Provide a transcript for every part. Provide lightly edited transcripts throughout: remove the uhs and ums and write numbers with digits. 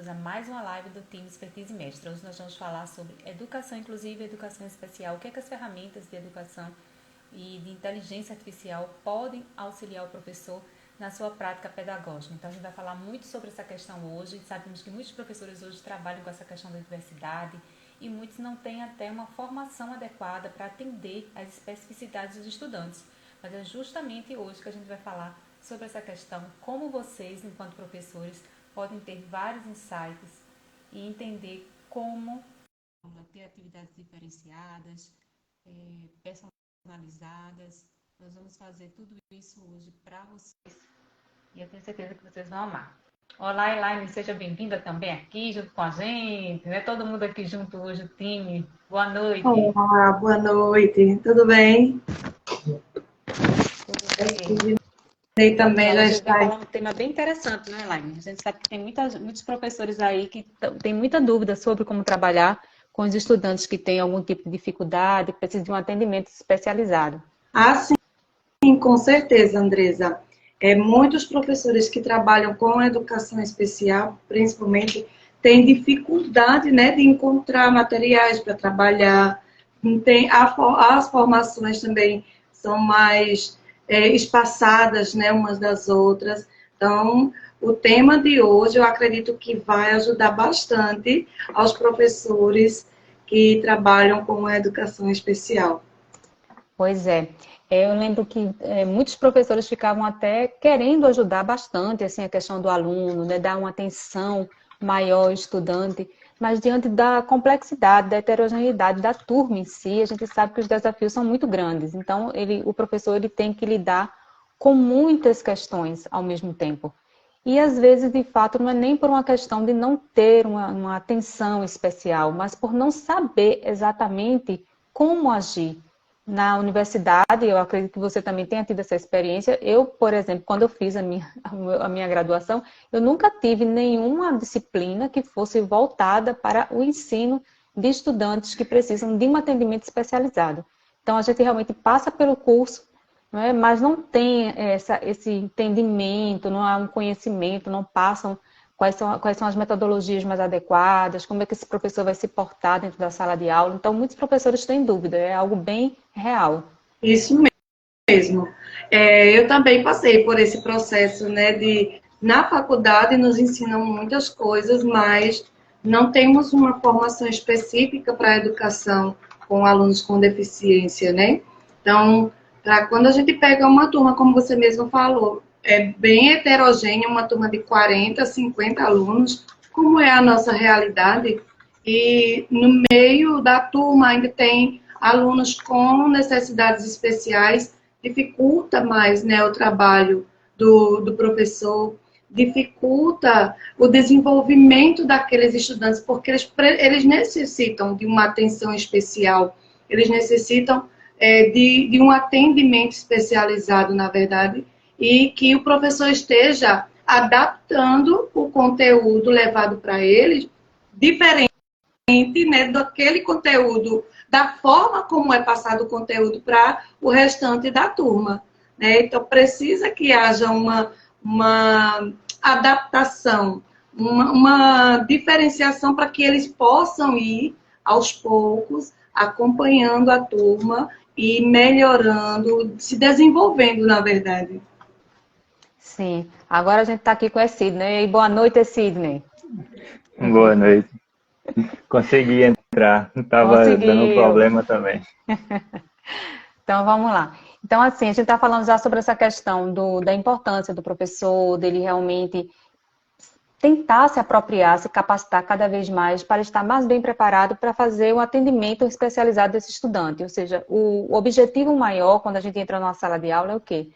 bem-vindos a mais uma live do time Expertise Mestra. Hoje nós vamos falar sobre educação inclusiva e educação especial. O que é que as ferramentas de educação e de inteligência artificial podem auxiliar o professor na sua prática pedagógica. Então a gente vai falar muito sobre essa questão hoje. Sabemos que muitos professores hoje trabalham com essa questão da diversidade e muitos não têm até uma formação adequada para atender às especificidades dos estudantes. Mas é justamente hoje que a gente vai falar sobre essa questão, como vocês, enquanto professores, podem ter vários insights e entender como ter atividades diferenciadas, personalizadas. Nós vamos fazer tudo isso hoje para vocês e eu tenho certeza que vocês vão amar. Olá, Elaine, seja bem-vinda também aqui junto com a gente, né? Todo mundo aqui junto hoje, o time. Boa noite. Olá, boa noite. Tudo bem? Tudo bem. E também já Hoje está vai falar um tema bem interessante, né, Elaine? A gente sabe que tem muitos professores aí que têm muita dúvida sobre como trabalhar com os estudantes que têm algum tipo de dificuldade, que precisam de um atendimento especializado. Ah, sim, com certeza, Andresa. Muitos professores que trabalham com educação especial, principalmente, têm dificuldade, né, de encontrar materiais para trabalhar. As formações também são mais espaçadas, né, umas das outras. Então, o tema de hoje, eu acredito que vai ajudar bastante aos professores que trabalham com a educação especial. Pois é. Eu lembro que muitos professores ficavam até querendo ajudar bastante assim, a questão do aluno, né, dar uma atenção maior ao estudante, mas diante da complexidade, da heterogeneidade da turma em si, a gente sabe que os desafios são muito grandes. Então, o professor ele tem que lidar com muitas questões ao mesmo tempo. E às vezes, de fato, não é nem por uma questão de não ter uma atenção especial, mas por não saber exatamente como agir. Na universidade, eu acredito que você também tenha tido essa experiência. Eu, por exemplo, quando eu fiz a minha graduação, eu nunca tive nenhuma disciplina que fosse voltada para o ensino de estudantes que precisam de um atendimento especializado. Então, a gente realmente passa pelo curso, não é? Mas não tem esse entendimento, não há um conhecimento, não passam quais são as metodologias mais adequadas, como é que esse professor vai se portar dentro da sala de aula. Então, muitos professores têm dúvida, é algo bem real. Isso mesmo. Eu também passei por esse processo, né, na faculdade nos ensinam muitas coisas, mas não temos uma formação específica para a educação com alunos com deficiência, né? Então, quando a gente pega uma turma, como você mesmo falou, é bem heterogênea, uma turma de 40, 50 alunos, como é a nossa realidade, e no meio da turma ainda tem alunos com necessidades especiais, dificulta mais, né, o trabalho do professor, dificulta o desenvolvimento daqueles estudantes, porque eles necessitam de uma atenção especial, eles necessitam de um atendimento especializado, na verdade, e que o professor esteja adaptando o conteúdo levado para eles, diferente, né, daquele conteúdo, da forma como é passado o conteúdo para o restante da turma. Né? Então, precisa que haja uma adaptação, uma diferenciação para que eles possam ir, aos poucos, acompanhando a turma e melhorando, se desenvolvendo, na verdade. Sim. Agora a gente está aqui com a Sidney. E boa noite, Sidney. Boa noite. Consegui entrar. Estava dando um problema também. Então, vamos lá. Então, assim, a gente está falando já sobre essa questão da importância do professor, dele realmente tentar se apropriar, se capacitar cada vez mais para estar mais bem preparado para fazer o atendimento especializado desse estudante. Ou seja, o objetivo maior, quando a gente entra numa sala de aula, é o quê?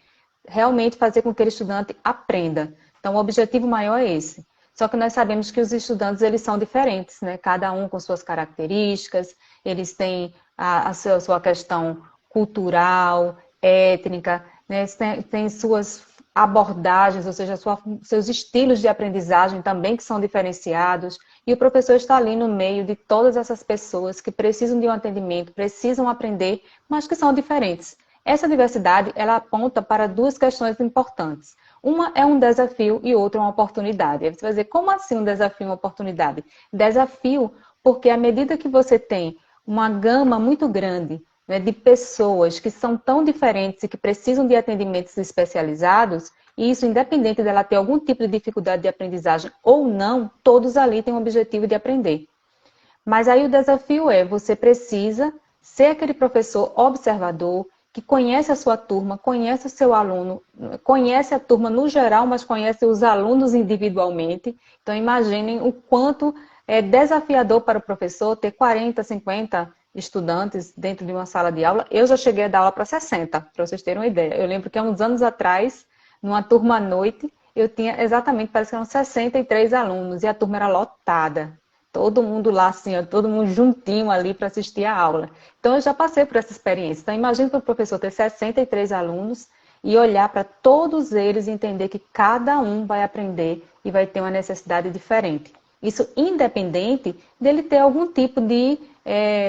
Realmente fazer com que aquele estudante aprenda. Então, o objetivo maior é esse. Só que nós sabemos que os estudantes, eles são diferentes, né? Cada um com suas características, eles têm a sua questão cultural, étnica, né? Tem suas abordagens, ou seja, seus estilos de aprendizagem também que são diferenciados, e o professor está ali no meio de todas essas pessoas que precisam de um atendimento, precisam aprender, mas que são diferentes. Essa diversidade, ela aponta para duas questões importantes. Uma é um desafio e outra uma oportunidade. Aí você vai dizer, como assim um desafio e uma oportunidade? Desafio porque à medida que você tem uma gama muito grande, né, de pessoas que são tão diferentes e que precisam de atendimentos especializados, e isso independente dela ter algum tipo de dificuldade de aprendizagem ou não, todos ali têm o objetivo de aprender. Mas aí o desafio é, você precisa ser aquele professor observador, que conhece a sua turma, conhece o seu aluno, conhece a turma no geral, mas conhece os alunos individualmente. Então imaginem o quanto é desafiador para o professor ter 40, 50 estudantes dentro de uma sala de aula. Eu já cheguei a dar aula para 60, para vocês terem uma ideia. Eu lembro que há uns anos atrás, numa turma à noite, eu tinha exatamente, parece que eram 63 alunos, e a turma era lotada. Todo mundo lá, assim, ó, todo mundo juntinho ali para assistir a aula. Então, eu já passei por essa experiência. Então, imagina para o professor ter 63 alunos e olhar para todos eles e entender que cada um vai aprender e vai ter uma necessidade diferente. Isso independente dele ter algum tipo de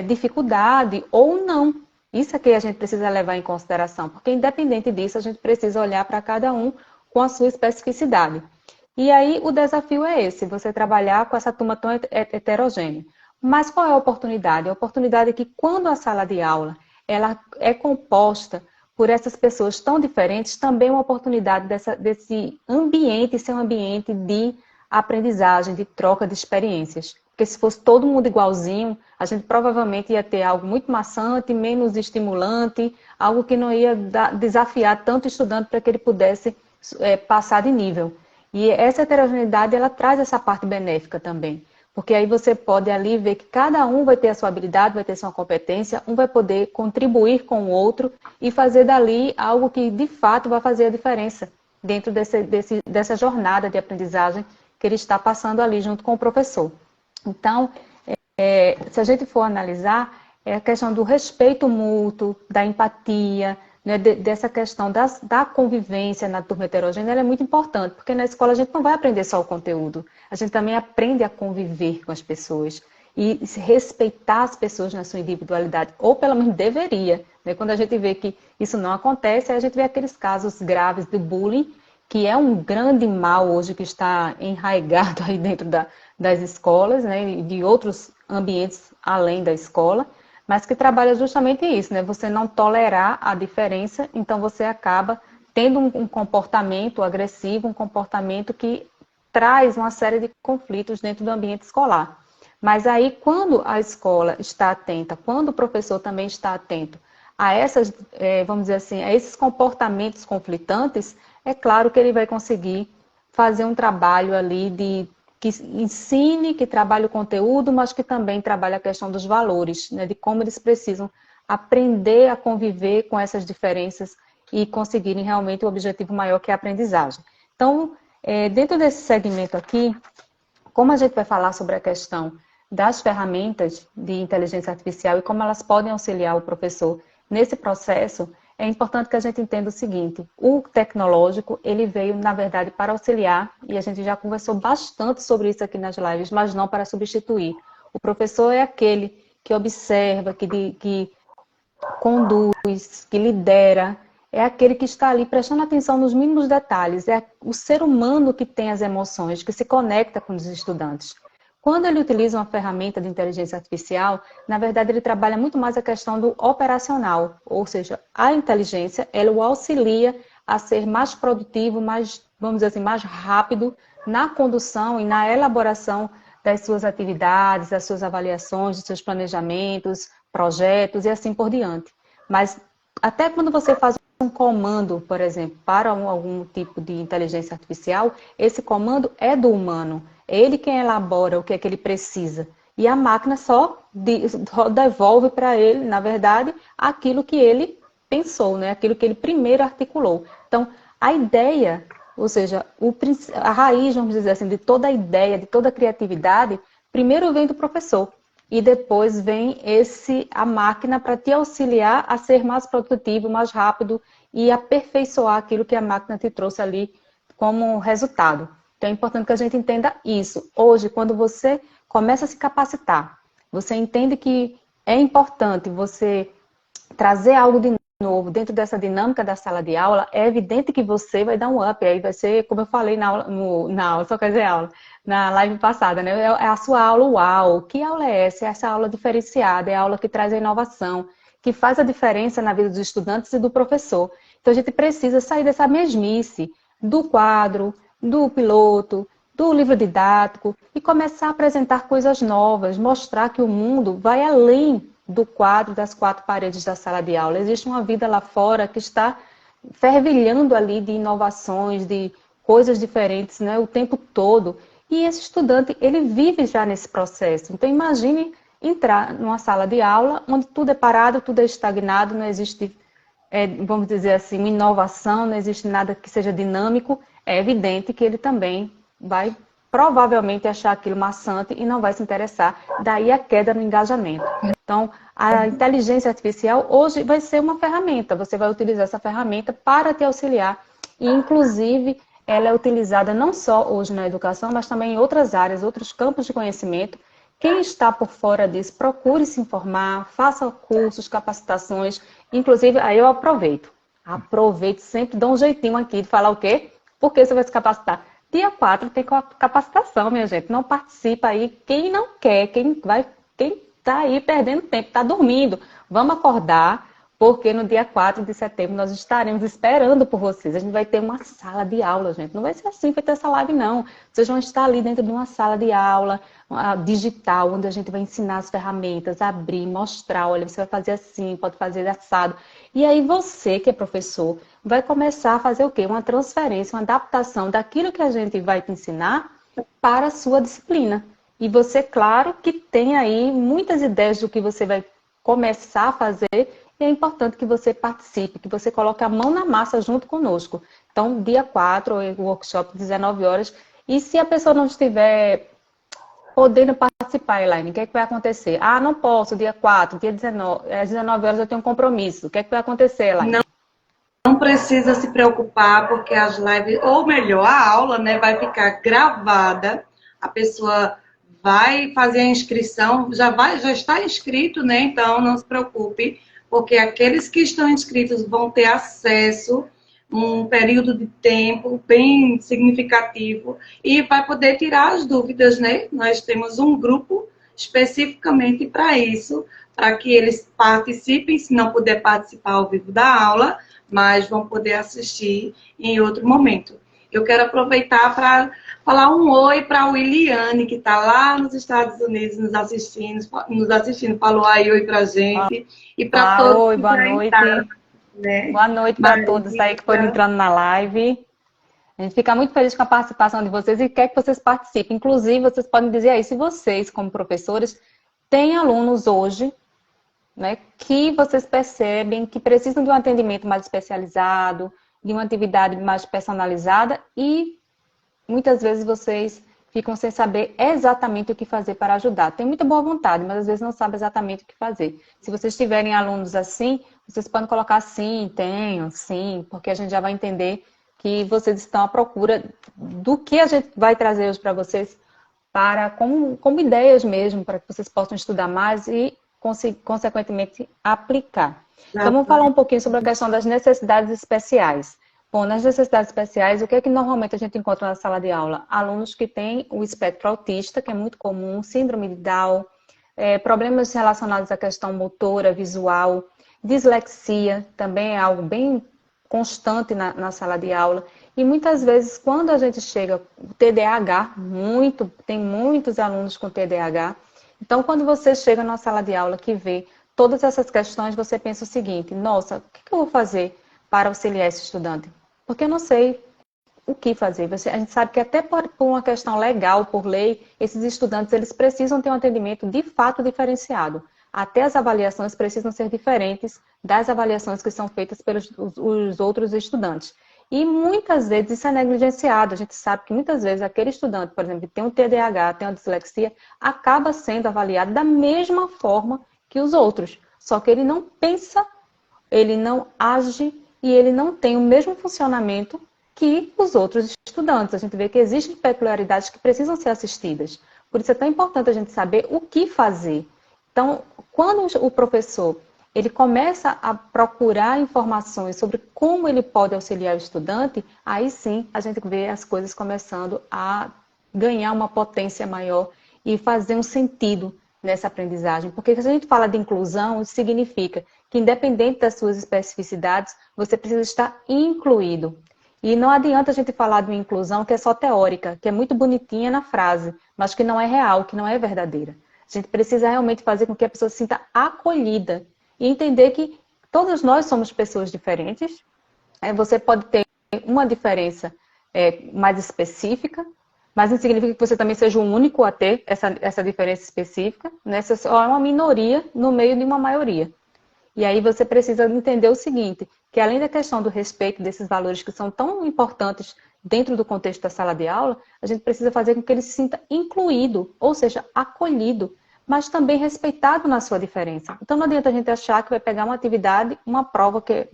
dificuldade ou não. Isso é que a gente precisa levar em consideração, porque independente disso, a gente precisa olhar para cada um com a sua especificidade. E aí o desafio é esse, você trabalhar com essa turma tão heterogênea. Mas qual é a oportunidade? A oportunidade é que quando a sala de aula ela é composta por essas pessoas tão diferentes, também é uma oportunidade desse ambiente ser um ambiente de aprendizagem, de troca de experiências. Porque se fosse todo mundo igualzinho, a gente provavelmente ia ter algo muito maçante, menos estimulante, algo que não ia desafiar tanto o estudante para que ele pudesse passar de nível. E essa heterogeneidade, ela traz essa parte benéfica também. Porque aí você pode ali ver que cada um vai ter a sua habilidade, vai ter a sua competência, um vai poder contribuir com o outro e fazer dali algo que de fato vai fazer a diferença dentro dessa jornada de aprendizagem que ele está passando ali junto com o professor. Então, se a gente for analisar, é a questão do respeito mútuo, da empatia, né, dessa questão da convivência na turma heterogênea, ela é muito importante, porque na escola a gente não vai aprender só o conteúdo, a gente também aprende a conviver com as pessoas e respeitar as pessoas na sua individualidade, ou pelo menos deveria. Né? Quando a gente vê que isso não acontece, a gente vê aqueles casos graves de bullying, que é um grande mal hoje que está enraizado aí dentro das escolas, né, e de outros ambientes além da escola, mas que trabalha justamente isso, né? Você não tolerar a diferença, então você acaba tendo um comportamento agressivo, um comportamento que traz uma série de conflitos dentro do ambiente escolar. Mas aí, quando a escola está atenta, quando o professor também está atento a essas, vamos dizer assim, a esses comportamentos conflitantes, é claro que ele vai conseguir fazer um trabalho ali que ensine, que trabalhe o conteúdo, mas que também trabalhe a questão dos valores, né, de como eles precisam aprender a conviver com essas diferenças e conseguirem realmente o objetivo maior que é a aprendizagem. Então, dentro desse segmento aqui, como a gente vai falar sobre a questão das ferramentas de inteligência artificial e como elas podem auxiliar o professor nesse processo, é importante que a gente entenda o seguinte, o tecnológico, ele veio, na verdade, para auxiliar, e a gente já conversou bastante sobre isso aqui nas lives, mas não para substituir. O professor é aquele que observa, que conduz, que lidera, é aquele que está ali prestando atenção nos mínimos detalhes, é o ser humano que tem as emoções, que se conecta com os estudantes. Quando ele utiliza uma ferramenta de inteligência artificial, na verdade ele trabalha muito mais a questão do operacional, ou seja, a inteligência, ela o auxilia a ser mais produtivo, mais, vamos dizer assim, mais rápido na condução e na elaboração das suas atividades, das suas avaliações, dos seus planejamentos, projetos e assim por diante. Mas até quando você faz um comando, por exemplo, para algum tipo de inteligência artificial, esse comando é do humano. É ele quem elabora o que é que ele precisa. E a máquina só devolve para ele, na verdade, aquilo que ele pensou, né? Aquilo que ele primeiro articulou. Então, a ideia, ou seja, a raiz, vamos dizer assim, de toda a ideia, de toda a criatividade, primeiro vem do professor. E depois vem a máquina para te auxiliar a ser mais produtivo, mais rápido e aperfeiçoar aquilo que a máquina te trouxe ali como resultado. Então é importante que a gente entenda isso. Hoje, quando você começa a se capacitar, você entende que é importante você trazer algo de novo, dentro dessa dinâmica da sala de aula, é evidente que você vai dar um up. Aí vai ser, como eu falei na aula, só quer dizer aula, na live passada, né? É a sua aula uau. Que aula é essa? É essa aula diferenciada, é a aula que traz a inovação, que faz a diferença na vida dos estudantes e do professor. Então a gente precisa sair dessa mesmice do quadro, do piloto, do livro didático e começar a apresentar coisas novas, mostrar que o mundo vai além do quadro, das quatro paredes da sala de aula. Existe uma vida lá fora que está fervilhando ali de inovações, de coisas diferentes, né, o tempo todo. E esse estudante, ele vive já nesse processo. Então, imagine entrar numa sala de aula onde tudo é parado, tudo é estagnado, não existe, vamos dizer assim, uma inovação, não existe nada que seja dinâmico. É evidente que ele também vai provavelmente achar aquilo maçante e não vai se interessar. Daí a queda no engajamento. Então, a inteligência artificial hoje vai ser uma ferramenta. Você vai utilizar essa ferramenta para te auxiliar. E, inclusive, ela é utilizada não só hoje na educação, mas também em outras áreas, outros campos de conhecimento. Quem está por fora disso, procure se informar, faça cursos, capacitações. Inclusive, aí eu aproveito. Aproveito, sempre dou um jeitinho aqui de falar o quê? Por que você vai se capacitar? Dia 4 tem capacitação, minha gente. Não participa aí. Quem não quer, quem está aí perdendo tempo, está dormindo. Vamos acordar, porque no dia 4 de setembro nós estaremos esperando por vocês. A gente vai ter uma sala de aula, gente. Não vai ser assim, vai ter essa live, não. Vocês vão estar ali dentro de uma sala de aula digital, onde a gente vai ensinar as ferramentas, abrir, mostrar. Olha, você vai fazer assim, pode fazer assado. E aí você, que é professor, vai começar a fazer o quê? Uma transferência, uma adaptação daquilo que a gente vai te ensinar para a sua disciplina. E você, claro, que tem aí muitas ideias do que você vai começar a fazer, e é importante que você participe, que você coloque a mão na massa junto conosco. Então, dia 4, o workshop, 19 horas. E se a pessoa não estiver podendo participar, Elaine, o que é que vai acontecer? Ah, não posso, dia 4, dia 19, às 19 horas eu tenho um compromisso. O que é que vai acontecer, Elaine? Não precisa se preocupar, porque as lives, ou melhor, a aula, né, vai ficar gravada. A pessoa vai fazer a inscrição, já está inscrito, né? Então não se preocupe, porque aqueles que estão inscritos vão ter acesso um período de tempo bem significativo e vai poder tirar as dúvidas, né? Nós temos um grupo especificamente para isso, para que eles participem, se não puder participar ao vivo da aula, mas vão poder assistir em outro momento. Eu quero aproveitar para falar um oi para a Williane, que está lá nos Estados Unidos nos assistindo. Falou aí oi para a gente. E para todos. Oi, boa noite. Né? Boa noite para todos aí que foram entrando na live. A gente fica muito feliz com a participação de vocês e quer que vocês participem. Inclusive, vocês podem dizer aí, se vocês, como professores, têm alunos hoje, né, que vocês percebem que precisam de um atendimento mais especializado, de uma atividade mais personalizada e muitas vezes vocês ficam sem saber exatamente o que fazer para ajudar. Tem muita boa vontade, mas às vezes não sabe exatamente o que fazer. Se vocês tiverem alunos assim, vocês podem colocar sim, tenho, sim, porque a gente já vai entender que vocês estão à procura do que a gente vai trazer hoje para vocês, como ideias mesmo, para que vocês possam estudar mais e, consequentemente, aplicar. Então, vamos falar um pouquinho sobre a questão das necessidades especiais. Bom, nas necessidades especiais, o que é que normalmente a gente encontra na sala de aula? Alunos que têm o espectro autista, que é muito comum, síndrome de Down, problemas relacionados à questão motora, visual, dislexia, também é algo bem constante na sala de aula. E muitas vezes, quando a gente chega, o TDAH, tem muitos alunos com TDAH. Então, quando você chega na sala de aula que vê todas essas questões, você pensa o seguinte, nossa, o que eu vou fazer para auxiliar esse estudante? Porque eu não sei o que fazer. A gente sabe que até por uma questão legal, por lei, esses estudantes eles precisam ter um atendimento de fato diferenciado. Até as avaliações precisam ser diferentes das avaliações que são feitas pelos os outros estudantes. E muitas vezes isso é negligenciado. A gente sabe que muitas vezes aquele estudante, por exemplo, que tem um TDAH, tem uma dislexia, acaba sendo avaliado da mesma forma que os outros. Só que ele não pensa, ele não age e ele não tem o mesmo funcionamento que os outros estudantes. A gente vê que existem peculiaridades que precisam ser assistidas. Por isso é tão importante a gente saber o que fazer. Então, quando o professor ele começa a procurar informações sobre como ele pode auxiliar o estudante, aí sim a gente vê as coisas começando a ganhar uma potência maior e fazer um sentido nessa aprendizagem. Porque se a gente fala de inclusão, isso significa que independente das suas especificidades, você precisa estar incluído. E não adianta a gente falar de uma inclusão que é só teórica, que é muito bonitinha na frase, mas que não é real, que não é verdadeira. A gente precisa realmente fazer com que a pessoa se sinta acolhida e entender que todos nós somos pessoas diferentes. Você pode ter uma diferença mais específica, mas não significa que você também seja o único a ter essa diferença específica, né? Você só é uma minoria no meio de uma maioria. E aí você precisa entender o seguinte, que além da questão do respeito desses valores que são tão importantes dentro do contexto da sala de aula, a gente precisa fazer com que ele se sinta incluído, ou seja, acolhido, mas também respeitado na sua diferença. Então não adianta a gente achar que vai pegar uma atividade, uma prova que é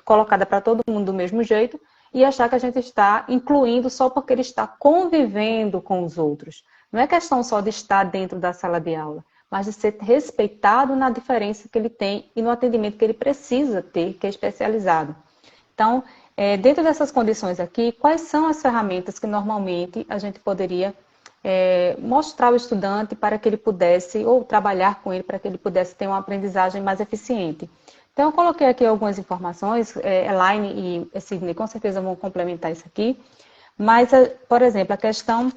colocada para todo mundo do mesmo jeito, e achar que a gente está incluindo só porque ele está convivendo com os outros. Não é questão só de estar dentro da sala de aula, mas de ser respeitado na diferença que ele tem e no atendimento que ele precisa ter, que é especializado. Então, dentro dessas condições aqui, quais são as ferramentas que normalmente a gente poderia mostrar ao estudante para que ele pudesse, ou trabalhar com ele para que ele pudesse ter uma aprendizagem mais eficiente? Então, eu coloquei aqui algumas informações, Elaine e Sidney com certeza vão complementar isso aqui, mas, por exemplo, a questão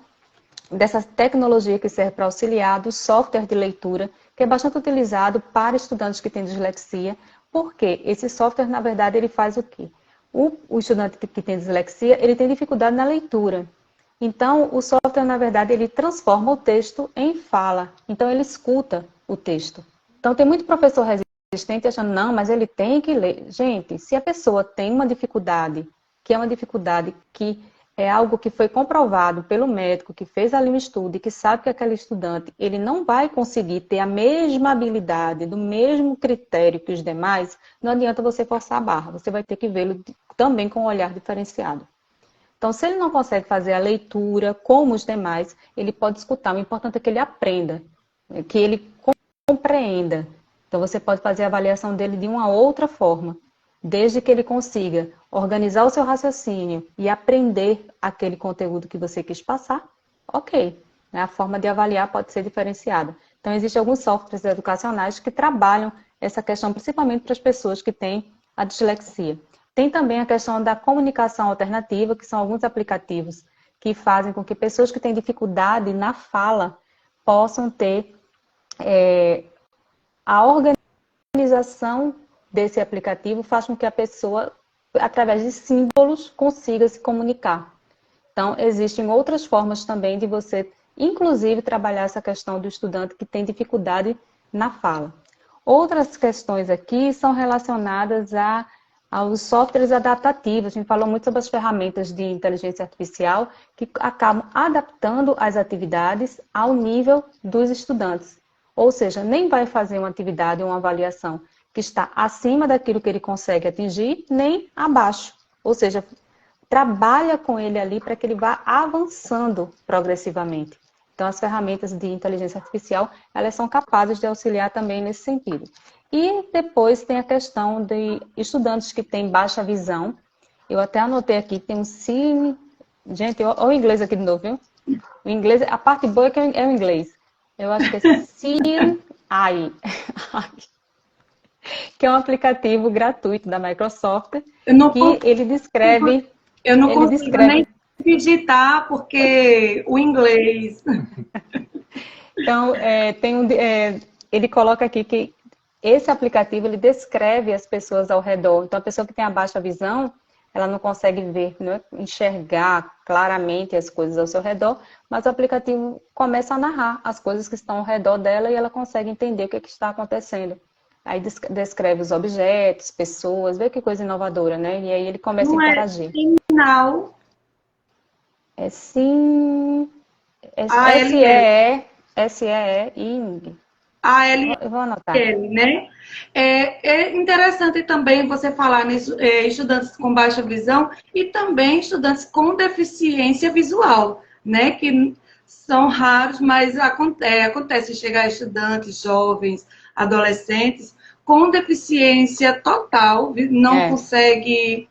dessa tecnologia que serve para auxiliar do software de leitura, que é bastante utilizado para estudantes que têm dislexia, porque esse software, na verdade, ele faz o quê? O estudante que tem dislexia, ele tem dificuldade na leitura. Então, o software, na verdade, ele transforma o texto em fala. Então, ele escuta o texto. Então, tem muito professor resistente achando, não, mas ele tem que ler. Gente, se a pessoa tem uma dificuldade, que é uma dificuldade que é algo que foi comprovado pelo médico, que fez ali um estudo e que sabe que aquele estudante, ele não vai conseguir ter a mesma habilidade, do mesmo critério que os demais, não adianta você forçar a barra, você vai ter que vê-lo também com um olhar diferenciado. Então, se ele não consegue fazer a leitura como os demais, ele pode escutar. O importante é que ele aprenda, que ele compreenda. Então, você pode fazer a avaliação dele de uma outra forma, desde que ele consiga organizar o seu raciocínio e aprender aquele conteúdo que você quis passar, ok. A forma de avaliar pode ser diferenciada. Então, existem alguns softwares educacionais que trabalham essa questão, principalmente para as pessoas que têm a dislexia. Tem também a questão da comunicação alternativa, que são alguns aplicativos que fazem com que pessoas que têm dificuldade na fala possam ter a organização desse aplicativo, faz com que a pessoa, através de símbolos, consiga se comunicar. Então, existem outras formas também de você, inclusive, trabalhar essa questão do estudante que tem dificuldade na fala. Outras questões aqui são relacionadas aos softwares adaptativos. A gente falou muito sobre as ferramentas de inteligência artificial que acabam adaptando as atividades ao nível dos estudantes. Ou seja, nem vai fazer uma atividade ou uma avaliação que está acima daquilo que ele consegue atingir, nem abaixo. Ou seja, trabalha com ele ali para que ele vá avançando progressivamente. Então, as ferramentas de inteligência artificial, elas são capazes de auxiliar também nesse sentido. E depois tem a questão de estudantes que têm baixa visão. Eu até anotei aqui, tem um cine... Gente, olha o inglês aqui de novo, viu? O inglês, a parte boa é o inglês. Eu acho que é Seeing Eye, que é um aplicativo gratuito da Microsoft, que ele descreve... Eu não consigo nem digitar, porque o inglês... Então, ele coloca aqui que esse aplicativo, ele descreve as pessoas ao redor. Então, a pessoa que tem a baixa visão, ela não consegue ver, não enxergar claramente as coisas ao seu redor, mas o aplicativo começa a narrar as coisas que estão ao redor dela e ela consegue entender o que está acontecendo. Aí descreve os objetos, pessoas, vê que coisa inovadora, né? E aí ele começa a interagir. Sinal. É sim... S-E-E-I-N-G. Eu vou anotar. Né? É interessante também você falar nisso, estudantes com baixa visão e também estudantes com deficiência visual, né? Que são raros, mas acontece chegar estudantes, jovens, adolescentes com deficiência total, não consegue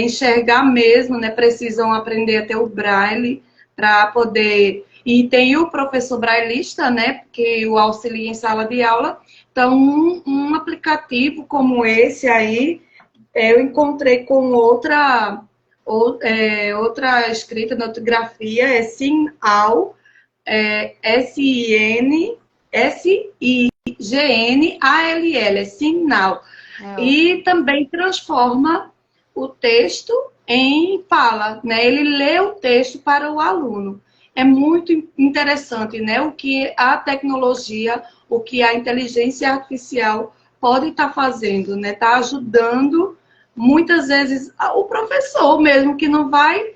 enxergar mesmo, né? Precisam aprender a ter o braille para poder... E tem o professor braillista, né? Porque o auxilia em sala de aula. Então, um aplicativo como esse aí, eu encontrei com outra escrita na grafia, é Sinal, Signall, é Sinal. E também transforma o texto em fala, né? Ele lê o texto para o aluno. É muito interessante, né? O que a tecnologia, o que a inteligência artificial pode estar fazendo, né? Está ajudando, muitas vezes, o professor mesmo, que não vai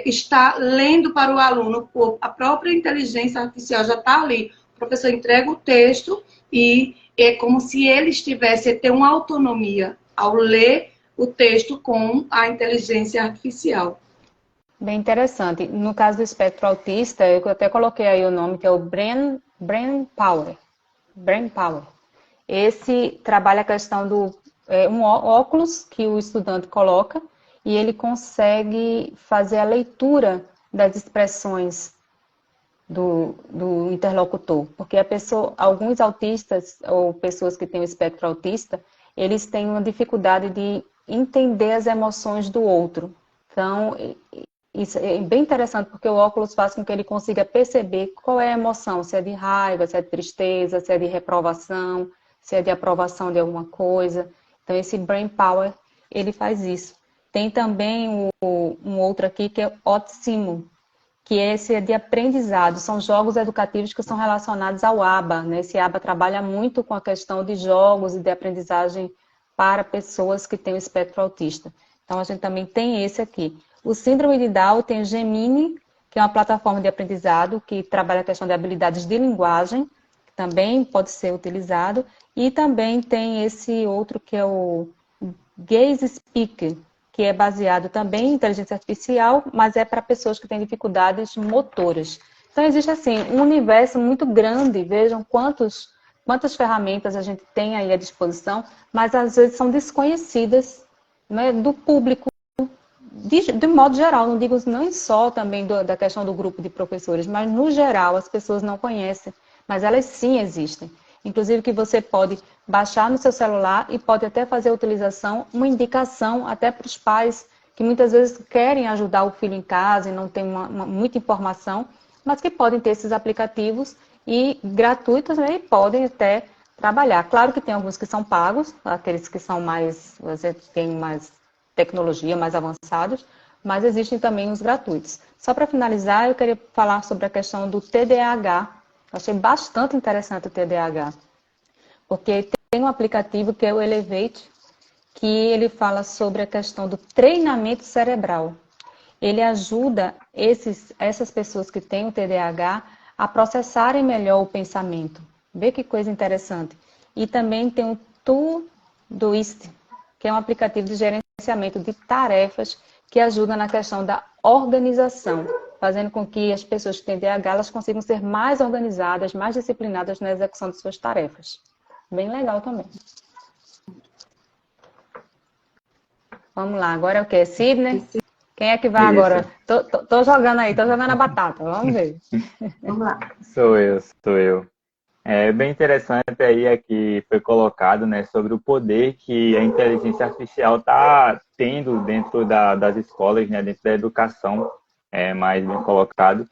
estar lendo para o aluno. A própria inteligência artificial já está ali. O professor entrega o texto e é como se ele estivesse a ter uma autonomia ao ler o texto com a inteligência artificial. Bem interessante. No caso do espectro autista, eu até coloquei aí o nome, que é o Brain Power. Brain Power. Esse trabalha a questão do um óculos que o estudante coloca e ele consegue fazer a leitura das expressões do interlocutor. Porque alguns autistas ou pessoas que têm o espectro autista, eles têm uma dificuldade de entender as emoções do outro. Então, isso é bem interessante, porque o óculos faz com que ele consiga perceber qual é a emoção, se é de raiva, se é de tristeza, se é de reprovação, se é de aprovação de alguma coisa. Então, esse Brain Power, ele faz isso. Tem também um outro aqui, que é Otsimo, que esse é de aprendizado. São jogos educativos que são relacionados ao ABA, né? Esse ABA trabalha muito com a questão de jogos e de aprendizagem para pessoas que têm o espectro autista. Então, a gente também tem esse aqui. O síndrome de Down tem o Gemini, que é uma plataforma de aprendizado que trabalha a questão de habilidades de linguagem, que também pode ser utilizado. E também tem esse outro que é o Gaze Speaker, que é baseado também em inteligência artificial, mas é para pessoas que têm dificuldades motoras. Então, existe assim um universo muito grande, vejam quantas ferramentas a gente tem aí à disposição, mas às vezes são desconhecidas, né, do público, de modo geral, não digo nem só também da questão do grupo de professores, mas no geral as pessoas não conhecem, mas elas sim existem. Inclusive que você pode baixar no seu celular e pode até fazer a utilização, uma indicação até para os pais que muitas vezes querem ajudar o filho em casa e não tem muita informação, mas que podem ter esses aplicativos e gratuitos, né, e podem até trabalhar. Claro que tem alguns que são pagos, aqueles que são mais, você tem mais tecnologia, mais avançados, mas existem também os gratuitos. Só para finalizar, eu queria falar sobre a questão do TDAH. Eu achei bastante interessante o TDAH, porque tem um aplicativo que é o Elevate, que ele fala sobre a questão do treinamento cerebral. Ele ajuda essas pessoas que têm o TDAH a processarem melhor o pensamento. Vê que coisa interessante. E também tem o Todoist, que é um aplicativo de gerenciamento de tarefas que ajuda na questão da organização, fazendo com que as pessoas que têm TDAH elas consigam ser mais organizadas, mais disciplinadas na execução de suas tarefas. Bem legal também. Vamos lá, agora é o quê? Sidney? Quem é que vai agora? Tô jogando aí, tô jogando a batata, vamos ver. Vamos lá. Sou eu. É bem interessante aí que foi colocado, né, sobre o poder que a inteligência artificial está tendo dentro das escolas, né, dentro da educação, mais bem colocado.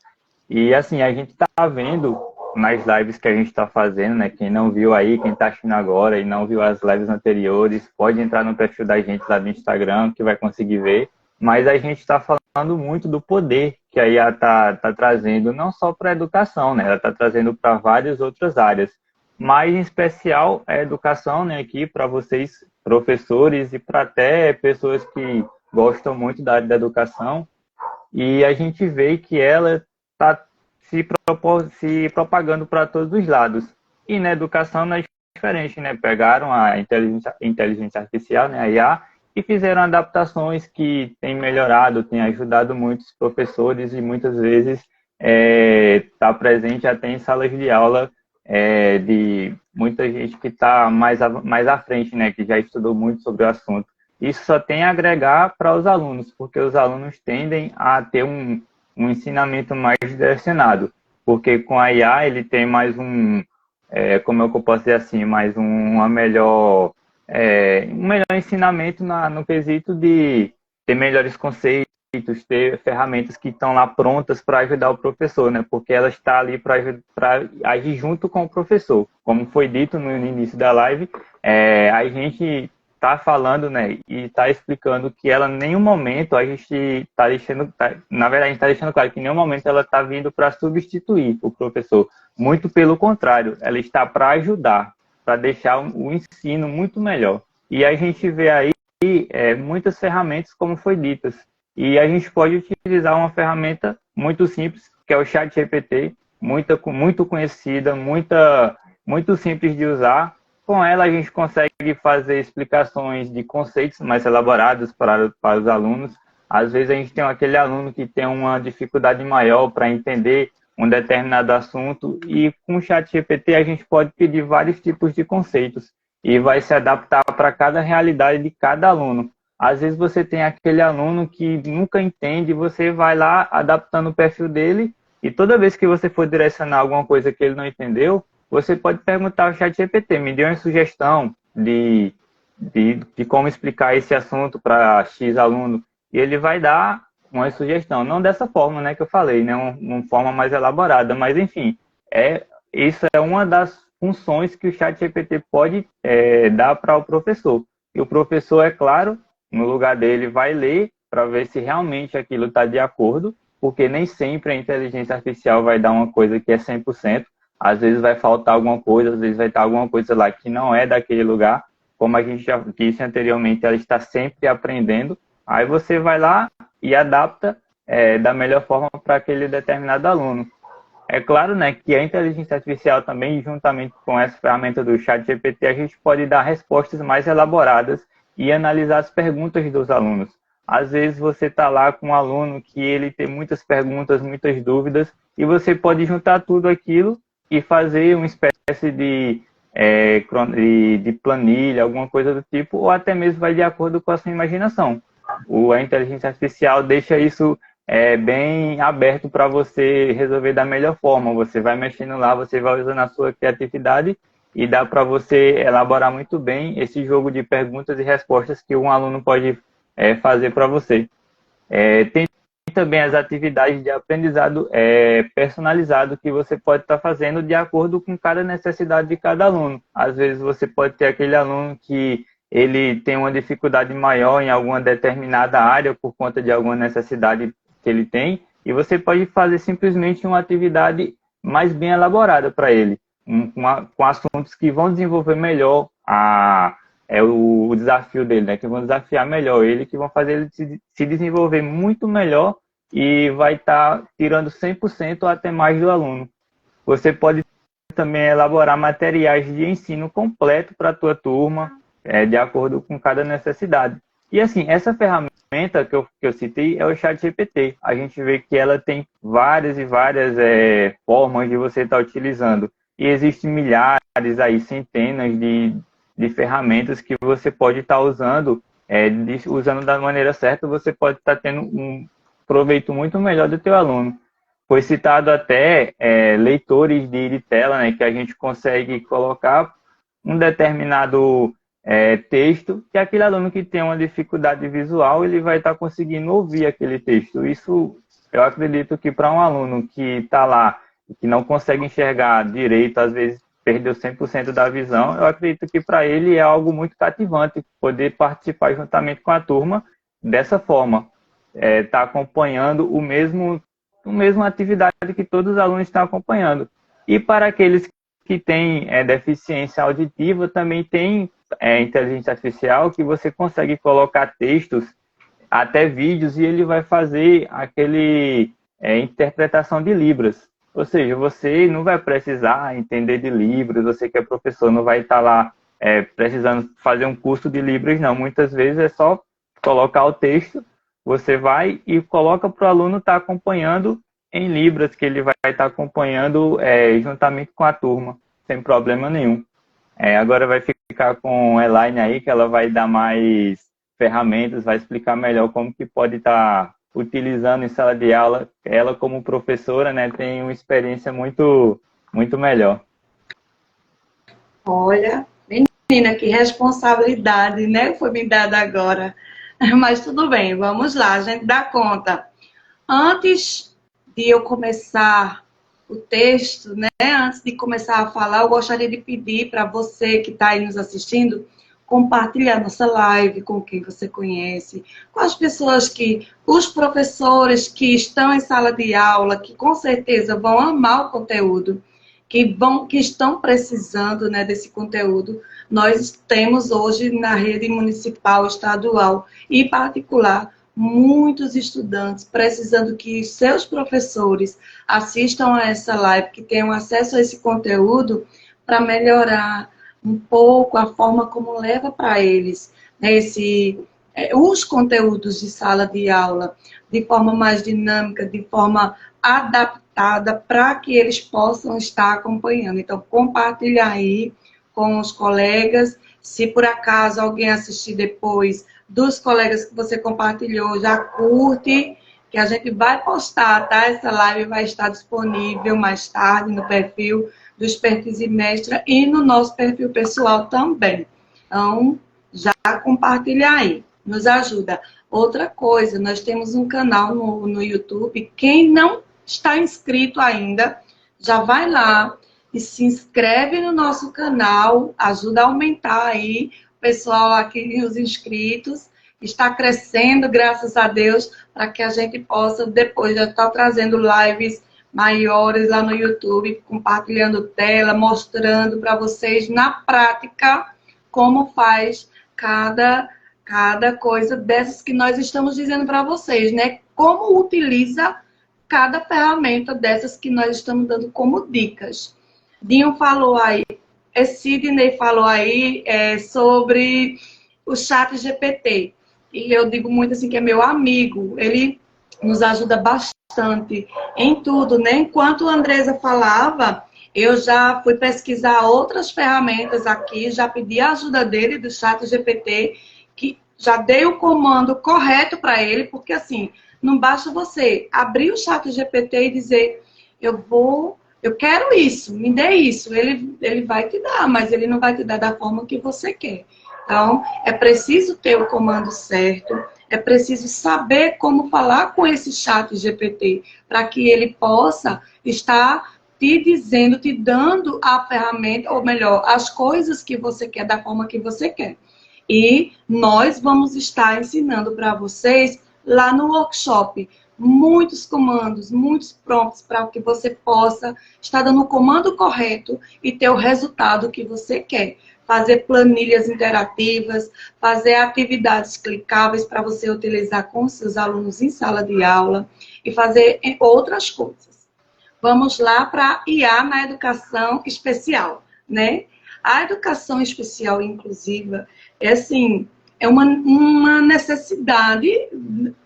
E assim, a gente está vendo nas lives que a gente está fazendo, né, quem não viu aí, quem está assistindo agora e não viu as lives anteriores, pode entrar no perfil da gente lá no Instagram, que vai conseguir ver. Mas a gente está falando muito do poder que a IA está trazendo, não só para a educação, né? Ela está trazendo para várias outras áreas. Mas, em especial, a educação, né? Aqui para vocês, professores, e para até pessoas que gostam muito da área da educação. E a gente vê que ela está se propagando para todos os lados. E na educação não é diferente, né? Pegaram a inteligência artificial, né? A IA, e fizeram adaptações que têm melhorado, têm ajudado muitos professores e muitas vezes está presente até em salas de aula de muita gente que está mais à frente, né, que já estudou muito sobre o assunto. Isso só tem a agregar para os alunos, porque os alunos tendem a ter um ensinamento mais direcionado, porque com a IA ele tem mais como é que eu posso dizer assim, mais um melhor ensinamento no quesito de ter melhores conceitos, ter ferramentas que estão lá prontas para ajudar o professor, né? Porque ela está ali para agir junto com o professor. Como foi dito no início da live, a gente está falando, né, e está explicando que ela, em nenhum momento, a gente está deixando, na verdade, a gente está deixando claro que em nenhum momento ela está vindo para substituir o professor. Muito pelo contrário, ela está para ajudar, para deixar o ensino muito melhor. E a gente vê aí muitas ferramentas, como foi ditas. E a gente pode utilizar uma ferramenta muito simples, que é o ChatGPT, muito conhecida, muito simples de usar. Com ela, a gente consegue fazer explicações de conceitos mais elaborados para os alunos. Às vezes, a gente tem aquele aluno que tem uma dificuldade maior para entender um determinado assunto, e com o ChatGPT a gente pode pedir vários tipos de conceitos e vai se adaptar para cada realidade de cada aluno. Às vezes, você tem aquele aluno que nunca entende, você vai lá adaptando o perfil dele, e toda vez que você for direcionar alguma coisa que ele não entendeu, você pode perguntar ao ChatGPT, me dê uma sugestão de como explicar esse assunto para X aluno, e ele vai dar uma sugestão, não dessa forma, né, que eu falei, né, uma forma mais elaborada, mas enfim, isso é uma das funções que o ChatGPT pode dar para o professor. E o professor, é claro, no lugar dele, vai ler para ver se realmente aquilo está de acordo, porque nem sempre a inteligência artificial vai dar uma coisa que é 100%. Às vezes vai faltar alguma coisa, às vezes vai estar alguma coisa lá que não é daquele lugar. Como a gente já disse anteriormente, ela está sempre aprendendo. Aí você vai lá e adapta da melhor forma para aquele determinado aluno. É claro, né, que a inteligência artificial também, juntamente com essa ferramenta do ChatGPT, a gente pode dar respostas mais elaboradas e analisar as perguntas dos alunos. Às vezes você está lá com um aluno que ele tem muitas perguntas, muitas dúvidas, e você pode juntar tudo aquilo e fazer uma espécie de planilha, alguma coisa do tipo, ou até mesmo vai de acordo com a sua imaginação. A inteligência artificial deixa isso bem aberto para você resolver da melhor forma. Você vai mexendo lá, você vai usando a sua criatividade e dá para você elaborar muito bem esse jogo de perguntas e respostas que um aluno pode fazer para você. Tem também as atividades de aprendizado personalizado que você pode estar fazendo de acordo com cada necessidade de cada aluno. Às vezes você pode ter aquele aluno que ele tem uma dificuldade maior em alguma determinada área por conta de alguma necessidade que ele tem, e você pode fazer simplesmente uma atividade mais bem elaborada para ele, com assuntos que vão desenvolver melhor o desafio dele, né? Que vão desafiar melhor ele, que vão fazer ele se desenvolver muito melhor e vai estar tirando 100% ou até mais do aluno. Você pode também elaborar materiais de ensino completo para a tua turma, de acordo com cada necessidade. E assim, essa ferramenta que eu citei é o ChatGPT. A gente vê que ela tem várias e várias formas de você estar utilizando. E existem milhares, aí, centenas de ferramentas que você pode estar usando, usando da maneira certa, você pode estar tendo um proveito muito melhor do teu aluno. Foi citado até leitores de tela, né, que a gente consegue colocar um determinado texto, que aquele aluno que tem uma dificuldade visual, ele vai estar conseguindo ouvir aquele texto. Isso, eu acredito que para um aluno que está lá, que não consegue enxergar direito, às vezes perdeu 100% da visão, eu acredito que para ele é algo muito cativante poder participar juntamente com a turma dessa forma, tá acompanhando a mesma atividade que todos os alunos estão acompanhando. E para aqueles que têm deficiência auditiva, também tem inteligência artificial que você consegue colocar textos, até vídeos, e ele vai fazer aquele interpretação de Libras. Ou seja, você não vai precisar entender de Libras, você que é professor não vai estar lá precisando fazer um curso de Libras, não. Muitas vezes é só colocar o texto, você vai e coloca para o aluno estar acompanhando em Libras, que ele vai estar acompanhando juntamente com a turma, sem problema nenhum. Agora vai ficar com a Elaine aí, que ela vai dar mais ferramentas, vai explicar melhor como que pode estar utilizando em sala de aula. Ela, como professora, né, tem uma experiência muito melhor. Olha, menina, que responsabilidade, né? Foi me dada agora. Mas tudo bem, vamos lá, a gente dá conta. Antes de eu começar o texto, né? Antes de começar a falar, eu gostaria de pedir para você que está aí nos assistindo, compartilhar nossa live com quem você conhece, com as pessoas os professores que estão em sala de aula, que com certeza vão amar o conteúdo, que estão precisando, né, desse conteúdo. Nós temos hoje na rede municipal, estadual e particular muitos estudantes precisando que seus professores assistam a essa live, que tenham acesso a esse conteúdo para melhorar um pouco a forma como leva para eles, né, os conteúdos de sala de aula de forma mais dinâmica, de forma adaptada para que eles possam estar acompanhando. Então, compartilha aí com os colegas. Se por acaso alguém assistir depois dos colegas que você compartilhou, já curte, que a gente vai postar, tá? Essa live vai estar disponível mais tarde no perfil do Expertise Mestra e no nosso perfil pessoal também. Então, já compartilha aí, nos ajuda. Outra coisa, nós temos um canal no YouTube. Quem não está inscrito ainda, já vai lá e se inscreve no nosso canal, ajuda a aumentar aí o pessoal aqui, os inscritos. Está crescendo, graças a Deus, para que a gente possa depois já estar trazendo lives maiores lá no YouTube, compartilhando tela, mostrando para vocês na prática como faz cada coisa dessas que nós estamos dizendo para vocês, né? Como utiliza cada ferramenta dessas que nós estamos dando como dicas. Dinho falou aí, Sidney falou aí sobre o chat GPT. E eu digo muito assim que é meu amigo, ele nos ajuda bastante em tudo, né? Enquanto a Andresa falava, eu já fui pesquisar outras ferramentas aqui, já pedi a ajuda dele, do chat GPT, que já dei o comando correto para ele, porque assim, não basta você abrir o chat GPT e dizer, eu quero isso, me dê isso. Ele vai te dar, mas ele não vai te dar da forma que você quer. Então, é preciso ter o comando certo, é preciso saber como falar com esse chat GPT, para que ele possa estar te dizendo, te dando a ferramenta, ou melhor, as coisas que você quer, da forma que você quer. E nós vamos estar ensinando para vocês, lá no workshop, muitos comandos, muitos prompts, para que você possa estar dando o comando correto e ter o resultado que você quer. Fazer planilhas interativas, fazer atividades clicáveis para você utilizar com seus alunos em sala de aula e fazer outras coisas. Vamos lá para IA na educação especial, né? A educação especial inclusiva é uma necessidade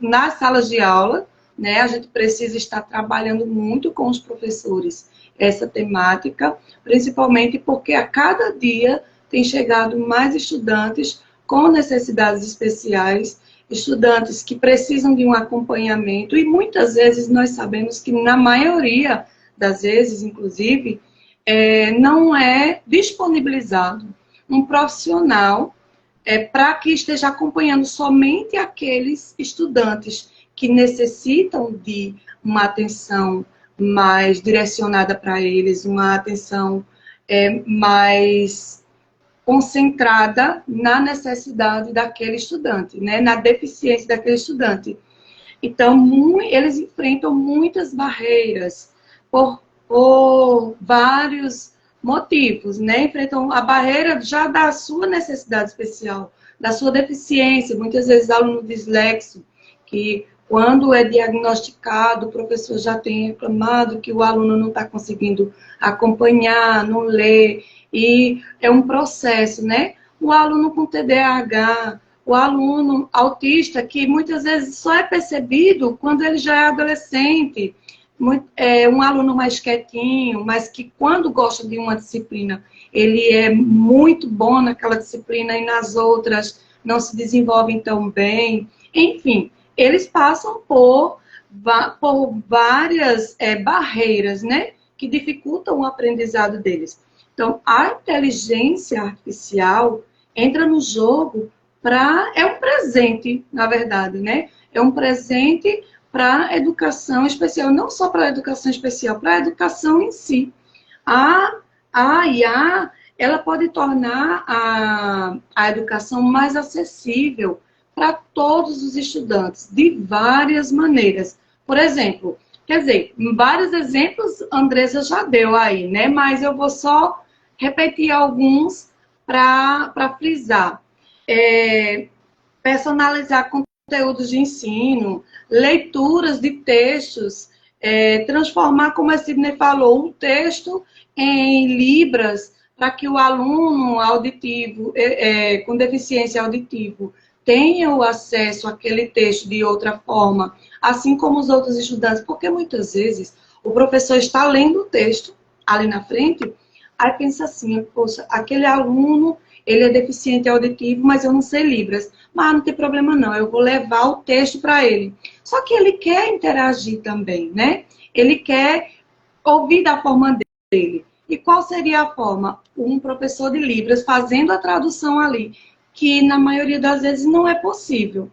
nas salas de aula, né? A gente precisa estar trabalhando muito com os professores essa temática, principalmente porque a cada dia tem chegado mais estudantes com necessidades especiais, estudantes que precisam de um acompanhamento, e muitas vezes nós sabemos que, na maioria das vezes, inclusive, não é disponibilizado um profissional para que esteja acompanhando somente aqueles estudantes que necessitam de uma atenção mais direcionada para eles, uma atenção mais concentrada na necessidade daquele estudante, né? Na deficiência daquele estudante. Então, eles enfrentam muitas barreiras por vários motivos, né? Enfrentam a barreira já da sua necessidade especial, da sua deficiência. Muitas vezes, aluno dislexo, que quando é diagnosticado, o professor já tem reclamado que o aluno não está conseguindo acompanhar, não ler, e é um processo, né? O aluno com TDAH, o aluno autista, que muitas vezes só é percebido quando ele já é adolescente, um aluno mais quietinho, mas que quando gosta de uma disciplina, ele é muito bom naquela disciplina e nas outras não se desenvolvem tão bem. Enfim, eles passam por várias barreiras, né, que dificultam o aprendizado deles. Então, a inteligência artificial entra no jogo é um presente, na verdade, né? É um presente para a educação especial, não só para a educação especial, para a educação em si. A IA, ela pode tornar a educação mais acessível para todos os estudantes, de várias maneiras. Por exemplo, quer dizer, vários exemplos a Andressa já deu aí, né? Mas eu vou só repetir alguns para frisar. Personalizar conteúdos de ensino, leituras de textos, transformar, como a Sidney falou, um texto em libras, para que o aluno auditivo, com deficiência auditiva, tenha o acesso àquele texto de outra forma, assim como os outros estudantes, porque muitas vezes o professor está lendo o texto ali na frente, aí pensa assim, poxa, aquele aluno, ele é deficiente auditivo, mas eu não sei Libras. Mas não tem problema não, eu vou levar o texto para ele. Só que ele quer interagir também, né? Ele quer ouvir da forma dele. E qual seria a forma? Um professor de Libras fazendo a tradução ali, que na maioria das vezes não é possível.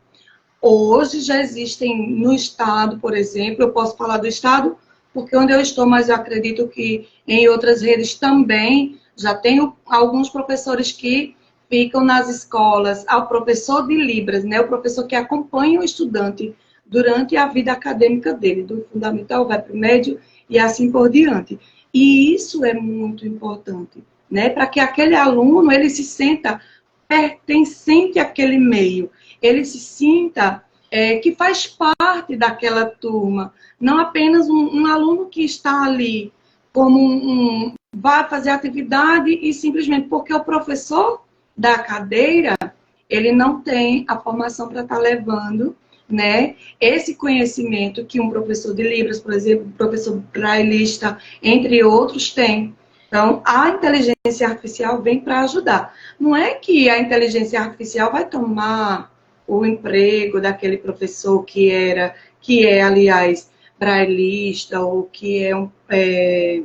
Hoje já existem no estado, por exemplo, eu posso falar do estado porque onde eu estou, mas eu acredito que em outras redes também já tem alguns professores que ficam nas escolas, ao professor de Libras, né? O professor que acompanha o estudante durante a vida acadêmica dele, do fundamental vai para o médio e assim por diante. E isso é muito importante, né? Para que aquele aluno, ele se sinta pertencente àquele meio, ele se sinta que faz parte daquela turma, não apenas um aluno que está ali como vai fazer atividade e simplesmente porque o professor da cadeira, ele não tem a formação para estar levando, né, esse conhecimento que um professor de Libras, por exemplo, um professor brailista, entre outros, tem. Então, a inteligência artificial vem para ajudar. Não é que a inteligência artificial vai tomar o emprego daquele professor que é, aliás, brailista, ou que é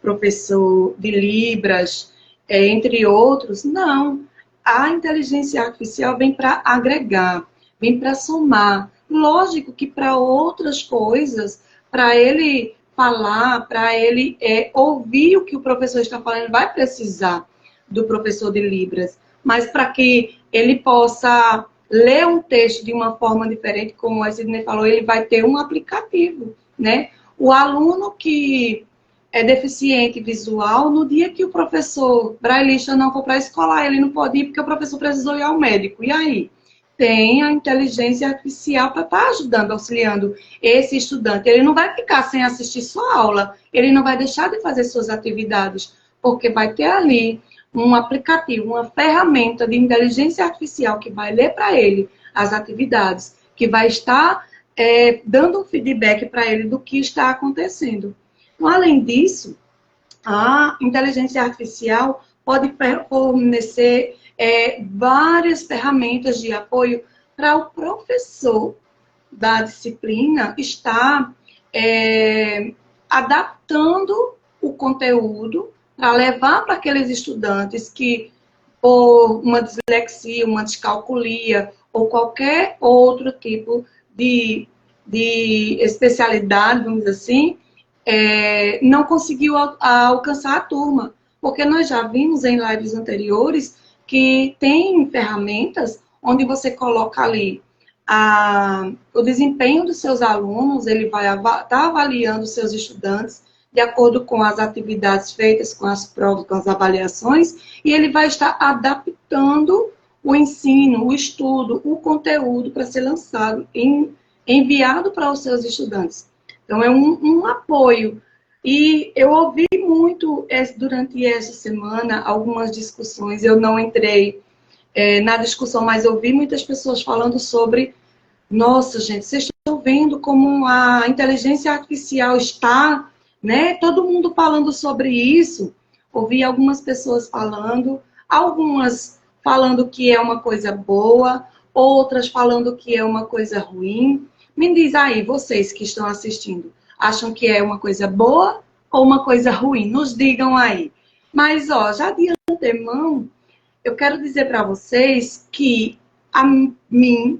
professor de Libras, entre outros. Não. A inteligência artificial vem para agregar, vem para somar. Lógico que para outras coisas, para ele falar, para ele ouvir o que o professor está falando, vai precisar do professor de Libras. Mas para que ele possa ler um texto de uma forma diferente, como a Sidney falou, ele vai ter um aplicativo, né? O aluno que é deficiente visual, no dia que o professor brailista não for para a escola, ele não pode ir porque o professor precisou ir ao médico. E aí? Tem a inteligência artificial para estar ajudando, auxiliando esse estudante. Ele não vai ficar sem assistir sua aula, ele não vai deixar de fazer suas atividades, porque vai ter ali um aplicativo, uma ferramenta de inteligência artificial que vai ler para ele as atividades, que vai estar dando um feedback para ele do que está acontecendo. Então, além disso, a inteligência artificial pode fornecer várias ferramentas de apoio para o professor da disciplina estar adaptando o conteúdo para levar para aqueles estudantes que, por uma dislexia, uma descalculia ou qualquer outro tipo de especialidade, vamos dizer assim, não conseguiu alcançar a turma. Porque nós já vimos em lives anteriores que tem ferramentas onde você coloca ali o desempenho dos seus alunos, ele vai estar avaliando os seus estudantes de acordo com as atividades feitas, com as provas, com as avaliações, e ele vai estar adaptando o ensino, o estudo, o conteúdo para ser lançado, enviado para os seus estudantes. Então, é um apoio. E eu ouvi muito durante essa semana algumas discussões, eu não entrei na discussão, mas ouvi muitas pessoas falando sobre, nossa, gente, vocês estão estou vendo como a inteligência artificial está, né? Todo mundo falando sobre isso. Ouvi algumas pessoas falando, algumas falando que é uma coisa boa, outras falando que é uma coisa ruim. Me diz aí, vocês que estão assistindo, acham que é uma coisa boa ou uma coisa ruim? Nos digam aí. Mas, ó, já de antemão, eu quero dizer para vocês que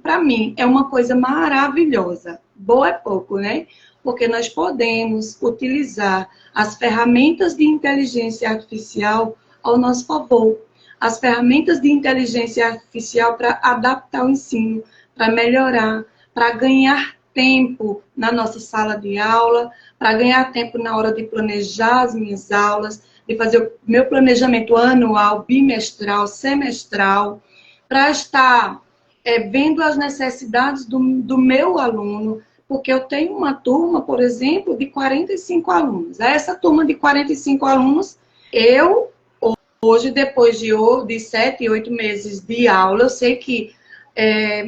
para mim, é uma coisa maravilhosa. Boa é pouco, né? Porque nós podemos utilizar as ferramentas de inteligência artificial ao nosso favor. As ferramentas de inteligência artificial para adaptar o ensino, para melhorar, para ganhar tempo na nossa sala de aula, para ganhar tempo na hora de planejar as minhas aulas, de fazer o meu planejamento anual, bimestral, semestral, para estar vendo as necessidades do meu aluno, porque eu tenho uma turma, por exemplo, de 45 alunos. Essa turma de 45 alunos, hoje, depois de 7, 8 meses de aula, eu sei que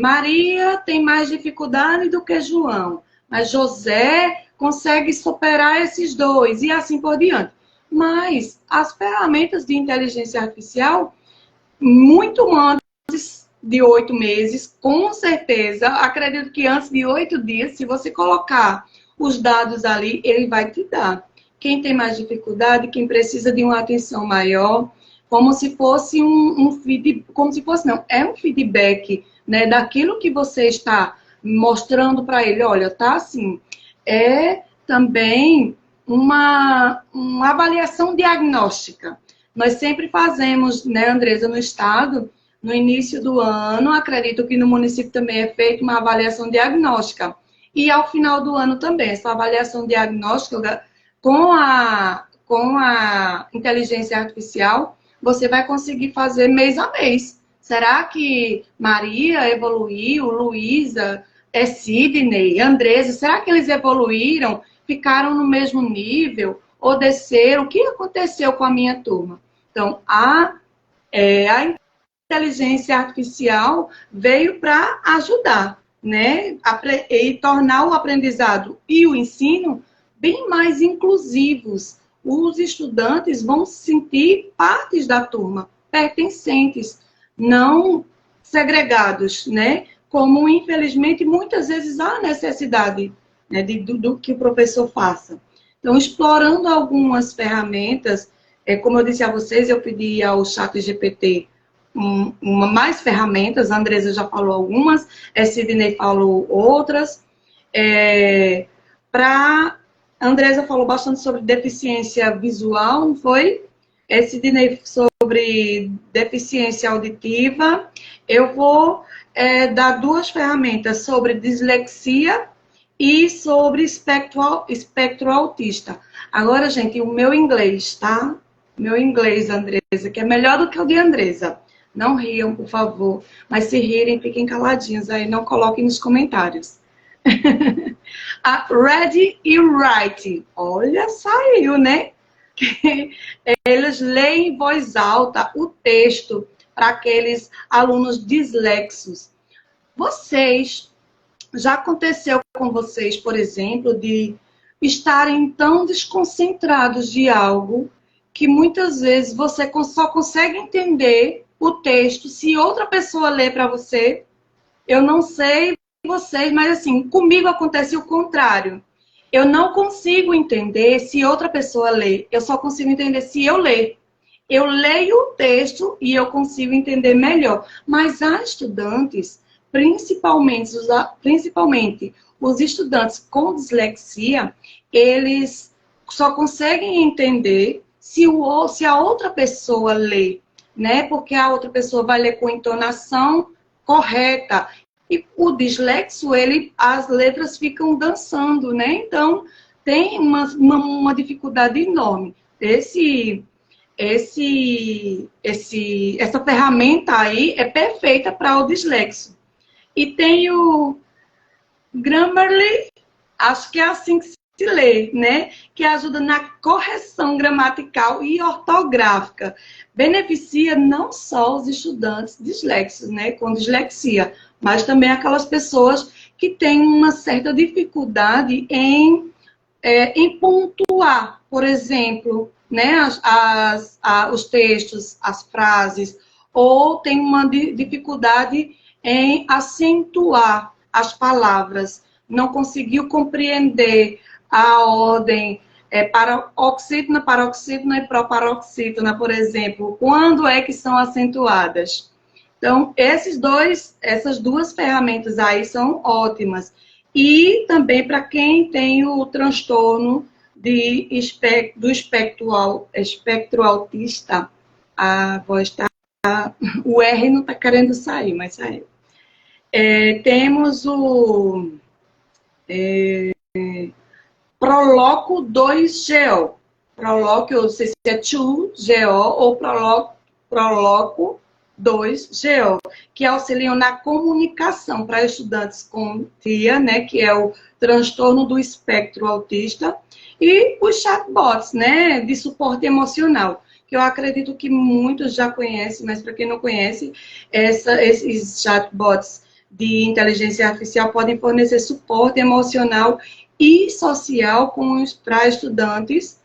Maria tem mais dificuldade do que João, mas José consegue superar esses dois, e assim por diante. Mas as ferramentas de inteligência artificial, muito antes de 8 meses, com certeza, acredito que antes de 8 dias, se você colocar os dados ali, ele vai te dar. Quem tem mais dificuldade, quem precisa de uma atenção maior, como se fosse é um feedback, né, daquilo que você está mostrando para ele. Olha, tá assim. É também uma avaliação diagnóstica. Nós sempre fazemos, né, Andresa, no estado, no início do ano, acredito que no município também é feita uma avaliação diagnóstica. E ao final do ano também, essa avaliação diagnóstica com a inteligência artificial, você vai conseguir fazer mês a mês. Será que Maria evoluiu, Luísa, Sidney, Andresa, será que eles evoluíram, ficaram no mesmo nível ou desceram? O que aconteceu com a minha turma? Então, a inteligência artificial veio para ajudar, né? E tornar o aprendizado e o ensino bem mais inclusivos. Os estudantes vão se sentir partes da turma, pertencentes, não segregados, né? Como, infelizmente, muitas vezes há necessidade, né, do que o professor faça. Então, explorando algumas ferramentas, como eu disse a vocês, eu pedi ao ChatGPT mais ferramentas, a Andresa já falou algumas, Sidney falou outras. A Andresa falou bastante sobre deficiência visual, não foi? Sidney sobre deficiência auditiva. Eu vou dar 2 ferramentas sobre dislexia e sobre espectro autista. Agora, gente, o meu inglês, tá? Meu inglês, Andresa, que é melhor do que o de Andresa. Não riam, por favor. Mas se rirem, fiquem caladinhos aí, não coloquem nos comentários. Read e write. Olha, saiu, né? Eles leem em voz alta o texto para aqueles alunos dislexos. Já aconteceu com vocês, por exemplo, de estarem tão desconcentrados de algo que muitas vezes você só consegue entender o texto se outra pessoa lê para você? Eu não sei vocês, mas assim, comigo acontece o contrário. Eu não consigo entender se outra pessoa lê, eu só consigo entender se eu ler. Eu leio o texto e eu consigo entender melhor. Mas há estudantes, principalmente os estudantes com dislexia, eles só conseguem entender se a outra pessoa lê, né? Porque a outra pessoa vai ler com entonação correta. E o dislexo, as letras ficam dançando, né? Então, tem uma dificuldade enorme. Essa ferramenta aí é perfeita para o dislexo. E tem o Grammarly, acho que é assim que se lê, né? Que ajuda na correção gramatical e ortográfica. Beneficia não só os estudantes dislexos, né? Com dislexia, mas também aquelas pessoas que têm uma certa dificuldade em pontuar, por exemplo, né, os textos, as frases, ou tem uma dificuldade em acentuar as palavras, não conseguiu compreender a ordem paroxítona, paroxítona e proparoxítona, por exemplo, quando é que são acentuadas. Então, essas duas ferramentas aí são ótimas. E também para quem tem o transtorno do espectro autista, a voz está... O R não está querendo sair, mas saiu. Temos o Proloco 2GO. Proloco, eu não sei se é 2GO ou Proloco 2GO, que auxiliam na comunicação para estudantes com TIA, né, que é o transtorno do espectro autista, e os chatbots, né, de suporte emocional, que eu acredito que muitos já conhecem, mas para quem não conhece, esses chatbots de inteligência artificial podem fornecer suporte emocional e social para estudantes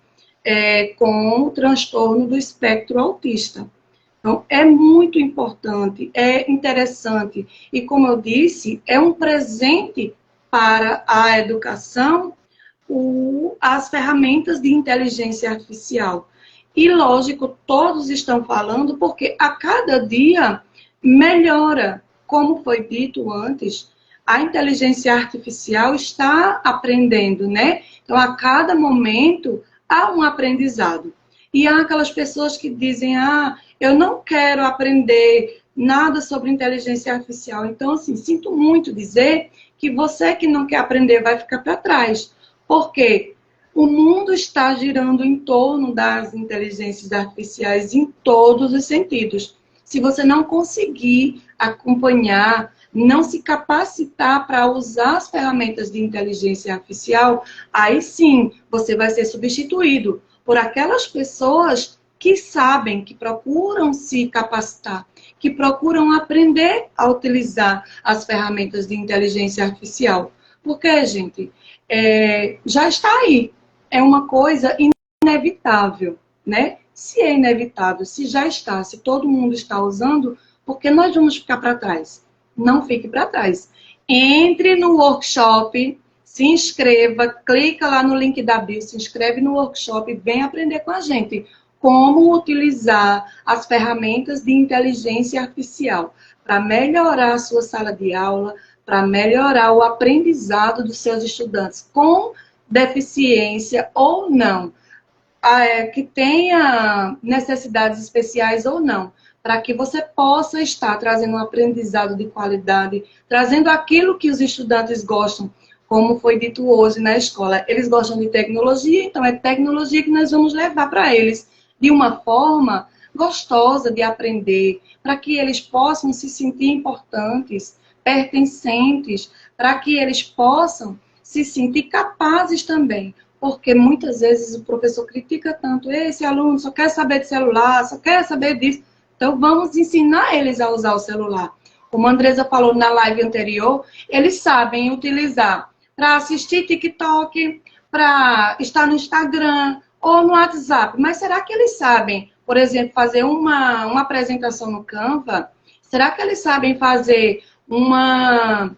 com transtorno do espectro autista. Então, é muito importante, é interessante. E, como eu disse, é um presente para a educação as ferramentas de inteligência artificial. E, lógico, todos estão falando porque a cada dia melhora. Como foi dito antes, a inteligência artificial está aprendendo, né? Então, a cada momento, há um aprendizado. E há aquelas pessoas que dizem, eu não quero aprender nada sobre inteligência artificial. Então, assim, sinto muito dizer que você que não quer aprender vai ficar para trás. Por quê? O mundo está girando em torno das inteligências artificiais em todos os sentidos. Se você não conseguir acompanhar, não se capacitar para usar as ferramentas de inteligência artificial, aí sim você vai ser substituído por aquelas pessoas que sabem, que procuram se capacitar, que procuram aprender a utilizar as ferramentas de inteligência artificial. Porque, gente, já está aí. É uma coisa inevitável, né? Se é inevitável, se já está, se todo mundo está usando, por que nós vamos ficar para trás? Não fique para trás. Entre no workshop, se inscreva, clica lá no link da bio, se inscreve no workshop e vem aprender com a gente como utilizar as ferramentas de inteligência artificial para melhorar a sua sala de aula, para melhorar o aprendizado dos seus estudantes com deficiência ou não, que tenha necessidades especiais ou não, para que você possa estar trazendo um aprendizado de qualidade, trazendo aquilo que os estudantes gostam, como foi dito hoje na escola. Eles gostam de tecnologia, então é tecnologia que nós vamos levar para eles de uma forma gostosa de aprender, para que eles possam se sentir importantes, pertencentes, para que eles possam se sentir capazes também. Porque muitas vezes o professor critica tanto, esse aluno só quer saber de celular, só quer saber disso. Então vamos ensinar eles a usar o celular. Como a Andresa falou na live anterior, eles sabem utilizar para assistir TikTok, para estar no Instagram ou no WhatsApp. Mas será que eles sabem, por exemplo, fazer uma apresentação no Canva? Será que eles sabem fazer um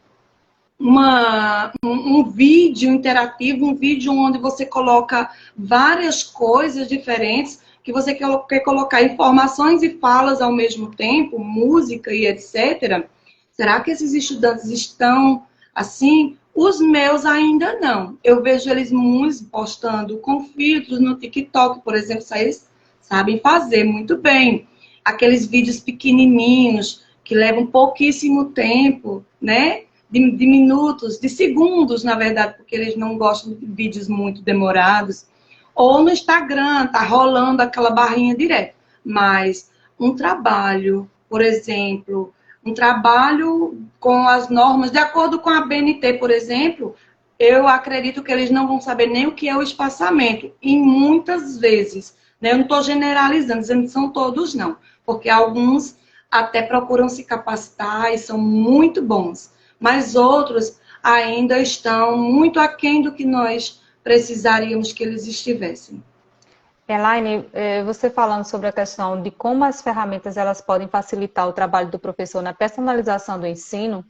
vídeo interativo, um vídeo onde você coloca várias coisas diferentes, que você quer colocar informações e falas ao mesmo tempo, música e etc. Será que esses estudantes estão assim? Os meus ainda não. Eu vejo eles muitos postando com filtros no TikTok, por exemplo, eles sabem fazer muito bem. Aqueles vídeos pequenininhos, que levam pouquíssimo tempo, né? De minutos, de segundos, na verdade, porque eles não gostam de vídeos muito demorados. Ou no Instagram, tá rolando aquela barrinha direto. Mas um trabalho, por exemplo, um trabalho com as normas, de acordo com a BNT, por exemplo, eu acredito que eles não vão saber nem o que é o espaçamento. E muitas vezes, né, eu não estou generalizando, dizendo que são todos não, porque alguns até procuram se capacitar e são muito bons. Mas outros ainda estão muito aquém do que nós precisaríamos que eles estivessem. Elaine, você falando sobre a questão de como as ferramentas elas podem facilitar o trabalho do professor na personalização do ensino,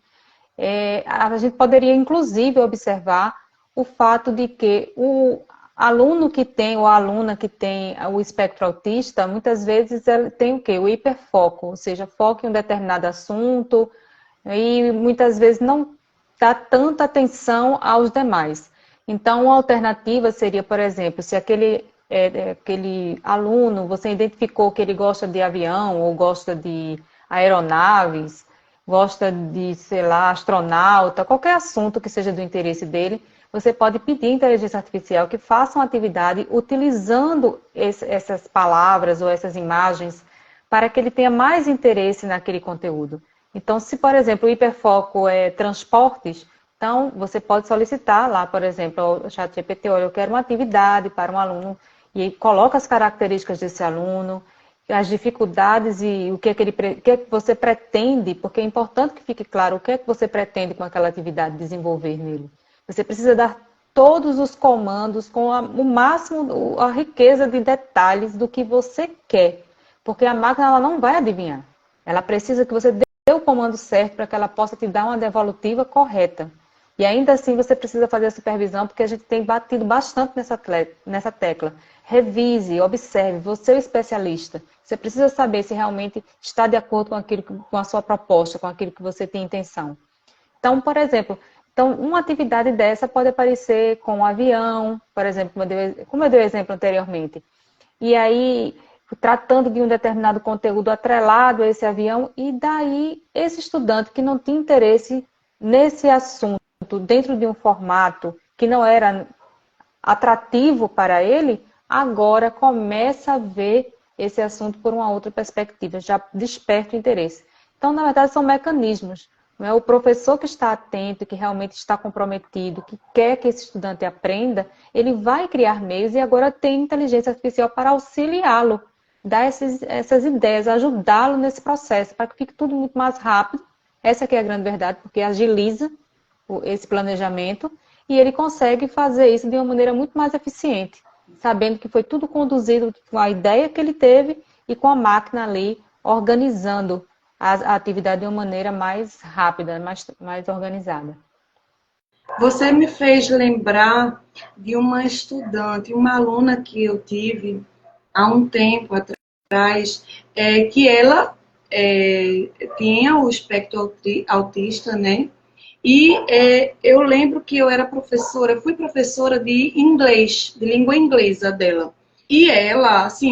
a gente poderia, inclusive, observar o fato de que o aluno que tem, ou a aluna que tem o espectro autista, muitas vezes ele tem o quê? O hiperfoco, ou seja, foca em um determinado assunto e muitas vezes não dá tanta atenção aos demais. Então, uma alternativa seria, por exemplo, se aquele aluno, você identificou que ele gosta de avião ou gosta de aeronaves, gosta de, sei lá, astronauta, qualquer assunto que seja do interesse dele, você pode pedir à inteligência artificial que faça uma atividade utilizando essas palavras ou essas imagens para que ele tenha mais interesse naquele conteúdo. Então, se, por exemplo, o hiperfoco é transportes, então você pode solicitar lá, por exemplo, ao ChatGPT, olha, eu quero uma atividade para um aluno, e aí coloca as características desse aluno, as dificuldades e o que é que você pretende, porque é importante que fique claro o que é que você pretende com aquela atividade desenvolver nele. Você precisa dar todos os comandos com o máximo, a riqueza de detalhes do que você quer, porque a máquina ela não vai adivinhar. Ela precisa que você dê o comando certo para que ela possa te dar uma devolutiva correta. E ainda assim você precisa fazer a supervisão, porque a gente tem batido bastante nessa tecla. Revise, observe, você é o especialista. Você precisa saber se realmente está de acordo com a sua proposta, com aquilo que você tem intenção. Então, por exemplo, uma atividade dessa pode aparecer com um avião, por exemplo, como eu dei o exemplo anteriormente. E aí, tratando de um determinado conteúdo atrelado a esse avião, e daí esse estudante que não tinha interesse nesse assunto, dentro de um formato que não era atrativo para ele, agora começa a ver esse assunto por uma outra perspectiva, já desperta o interesse. Então, na verdade, são mecanismos. Não é? O professor que está atento, que realmente está comprometido, que quer que esse estudante aprenda, ele vai criar meios e agora tem inteligência artificial para auxiliá-lo, dar essas ideias, ajudá-lo nesse processo, para que fique tudo muito mais rápido. Essa que é a grande verdade, porque agiliza esse planejamento e ele consegue fazer isso de uma maneira muito mais eficiente, sabendo que foi tudo conduzido com a ideia que ele teve e com a máquina ali organizando a atividade de uma maneira mais rápida, mais organizada. Você me fez lembrar de uma estudante, uma aluna que eu tive há um tempo atrás, que ela tinha o espectro autista, né? E eu lembro que eu era professora, fui professora de inglês, de língua inglesa dela. E ela, assim,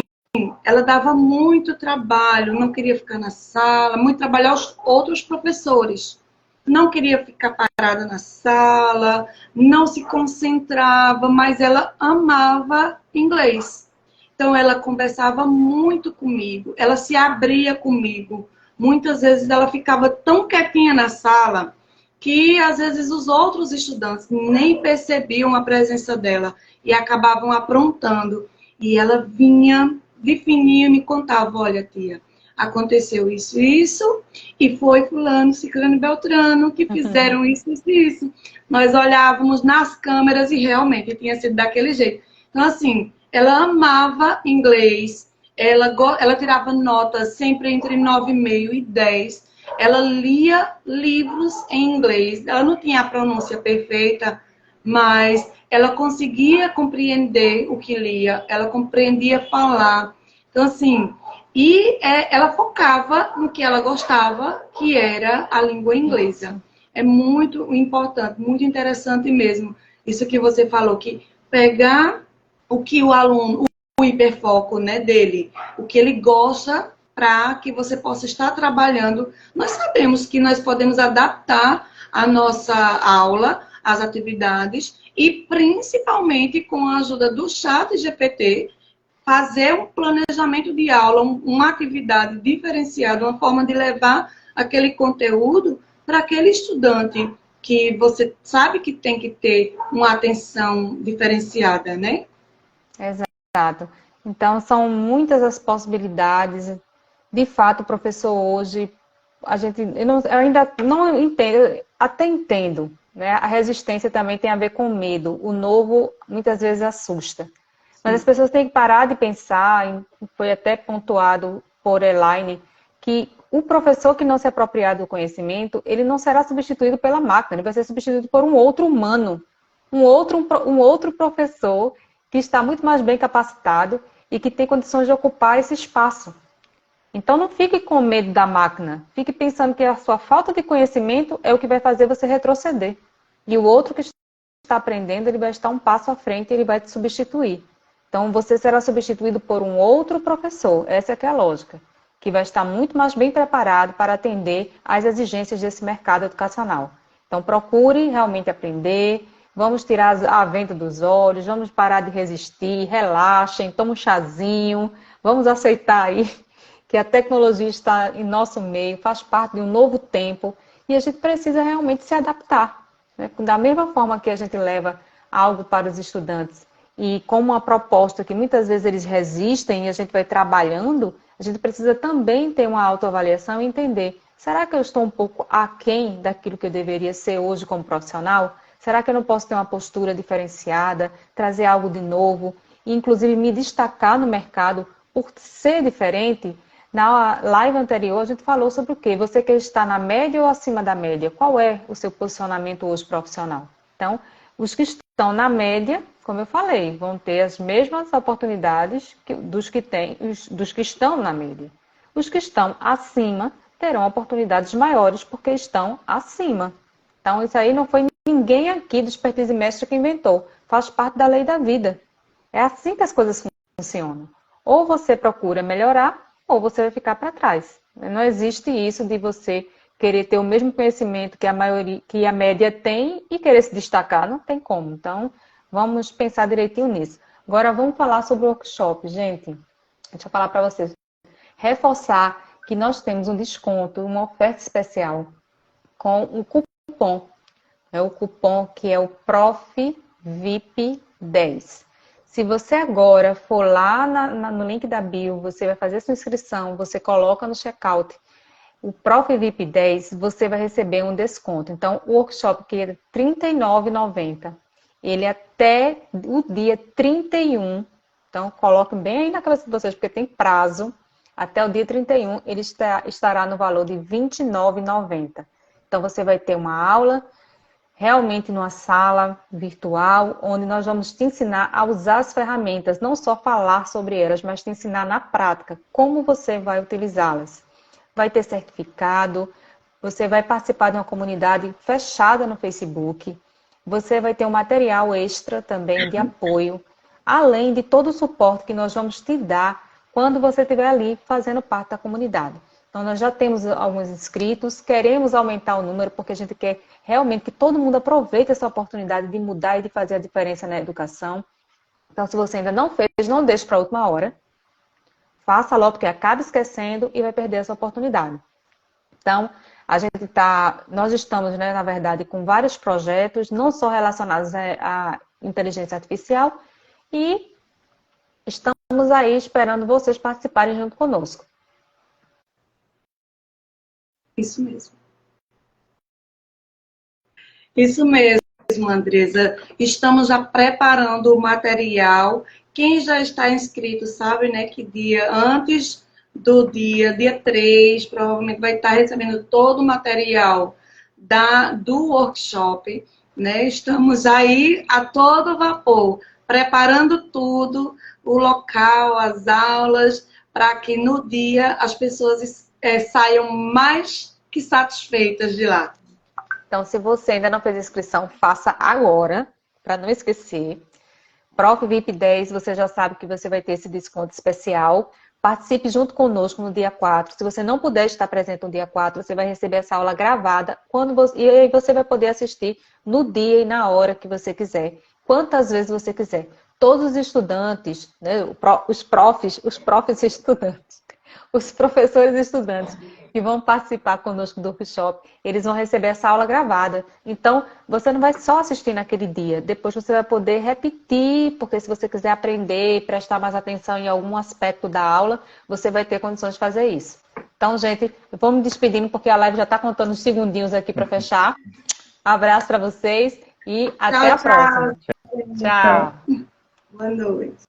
ela dava muito trabalho, não queria ficar na sala, muito trabalho aos outros professores. Não queria ficar parada na sala, não se concentrava, mas ela amava inglês. Então, ela conversava muito comigo, ela se abria comigo. Muitas vezes ela ficava tão quietinha na sala que, às vezes, os outros estudantes nem percebiam a presença dela e acabavam aprontando. E ela vinha de fininho e me contava, olha, tia, aconteceu isso e isso, e foi fulano, ciclano e beltrano que fizeram isso e isso. Nós olhávamos nas câmeras e realmente tinha sido daquele jeito. Então, assim, ela amava inglês, ela tirava notas sempre entre 9,5 e 10. Ela lia livros em inglês. Ela não tinha a pronúncia perfeita, mas ela conseguia compreender o que lia, ela compreendia falar. Então, assim, ela focava no que ela gostava, que era a língua inglesa. É muito importante, muito interessante mesmo. Isso que você falou, que pegar o que o aluno, o hiperfoco, né, dele, o que ele gosta, para que você possa estar trabalhando. Nós sabemos que nós podemos adaptar a nossa aula, as atividades, e principalmente com a ajuda do ChatGPT, fazer um planejamento de aula, uma atividade diferenciada, uma forma de levar aquele conteúdo para aquele estudante que você sabe que tem que ter uma atenção diferenciada, né? Exato. Então, são muitas as possibilidades. De fato, o professor hoje, eu ainda não entendo, até entendo, né? A resistência também tem a ver com medo. O novo muitas vezes assusta. Mas as pessoas têm que parar de pensar, foi até pontuado por Elaine, que o professor que não se apropriar do conhecimento, ele não será substituído pela máquina, ele vai ser substituído por um outro humano, um outro professor que está muito mais bem capacitado e que tem condições de ocupar esse espaço. Então não fique com medo da máquina, fique pensando que a sua falta de conhecimento é o que vai fazer você retroceder. E o outro que está aprendendo, ele vai estar um passo à frente e ele vai te substituir. Então você será substituído por um outro professor, essa é que é a lógica, que vai estar muito mais bem preparado para atender às exigências desse mercado educacional. Então procure realmente aprender, vamos tirar a venda dos olhos, vamos parar de resistir, relaxem, toma um chazinho, vamos aceitar aí que a tecnologia está em nosso meio, faz parte de um novo tempo e a gente precisa realmente se adaptar, né? Da mesma forma que a gente leva algo para os estudantes e como uma proposta que muitas vezes eles resistem e a gente vai trabalhando, a gente precisa também ter uma autoavaliação e entender, será que eu estou um pouco aquém daquilo que eu deveria ser hoje como profissional? Será que eu não posso ter uma postura diferenciada, trazer algo de novo e inclusive me destacar no mercado por ser diferente? Na live anterior, a gente falou sobre o quê? Você quer estar na média ou acima da média? Qual é o seu posicionamento hoje profissional? Então, os que estão na média, como eu falei, vão ter as mesmas oportunidades dos que estão na média. Os que estão acima terão oportunidades maiores porque estão acima. Então, isso aí não foi ninguém aqui do Expertise Mestre que inventou. Faz parte da lei da vida. É assim que as coisas funcionam. Ou você procura melhorar, ou você vai ficar para trás. Não existe isso de você querer ter o mesmo conhecimento que a média tem e querer se destacar. Não tem como. Então, vamos pensar direitinho nisso. Agora, vamos falar sobre o workshop. Gente, deixa eu falar para vocês. Reforçar que nós temos um desconto, uma oferta especial com um cupom. É o cupom que é o PROFVIP10. Se você agora for lá no link da bio, você vai fazer sua inscrição, você coloca no checkout o PROFVIP10, você vai receber um desconto. Então, o workshop que é R$ 39,90, ele até o dia 31, então coloquem bem aí na cabeça de vocês, porque tem prazo, até o dia 31, ele estará no valor de R$ 29,90. Então, você vai ter uma aula realmente numa sala virtual, onde nós vamos te ensinar a usar as ferramentas, não só falar sobre elas, mas te ensinar na prática como você vai utilizá-las. Vai ter certificado, você vai participar de uma comunidade fechada no Facebook, você vai ter um material extra também de apoio, além de todo o suporte que nós vamos te dar quando você estiver ali fazendo parte da comunidade. Então, nós já temos alguns inscritos, queremos aumentar o número, porque a gente quer realmente que todo mundo aproveite essa oportunidade de mudar e de fazer a diferença na educação. Então, se você ainda não fez, não deixe para a última hora. Faça logo, porque acaba esquecendo e vai perder essa oportunidade. Então, nós estamos, né, na verdade, com vários projetos, não só relacionados à inteligência artificial, e estamos aí esperando vocês participarem junto conosco. Isso mesmo. Isso mesmo, Andresa. Estamos já preparando o material. Quem já está inscrito sabe, né, que antes do dia 3, provavelmente vai estar recebendo todo o material do workshop, né? Estamos aí a todo vapor, preparando tudo, o local, as aulas, para que no dia as pessoas saiam mais que satisfeitas de lá. Então, se você ainda não fez inscrição, faça agora, para não esquecer. PROFVIP10, você já sabe que você vai ter esse desconto especial. Participe junto conosco no dia 4. Se você não puder estar presente no dia 4, você vai receber essa aula gravada e aí você vai poder assistir no dia e na hora que você quiser, quantas vezes você quiser. Todos os estudantes, né, os professores e estudantes que vão participar conosco do workshop, eles vão receber essa aula gravada. Então, você não vai só assistir naquele dia, depois você vai poder repetir, porque se você quiser aprender, prestar mais atenção em algum aspecto da aula, você vai ter condições de fazer isso. Então, gente, vamos me despedindo, porque a live já está contando os segundinhos aqui para fechar. Abraço para vocês e até Tchau, a próxima. tchau. Tchau. Boa noite.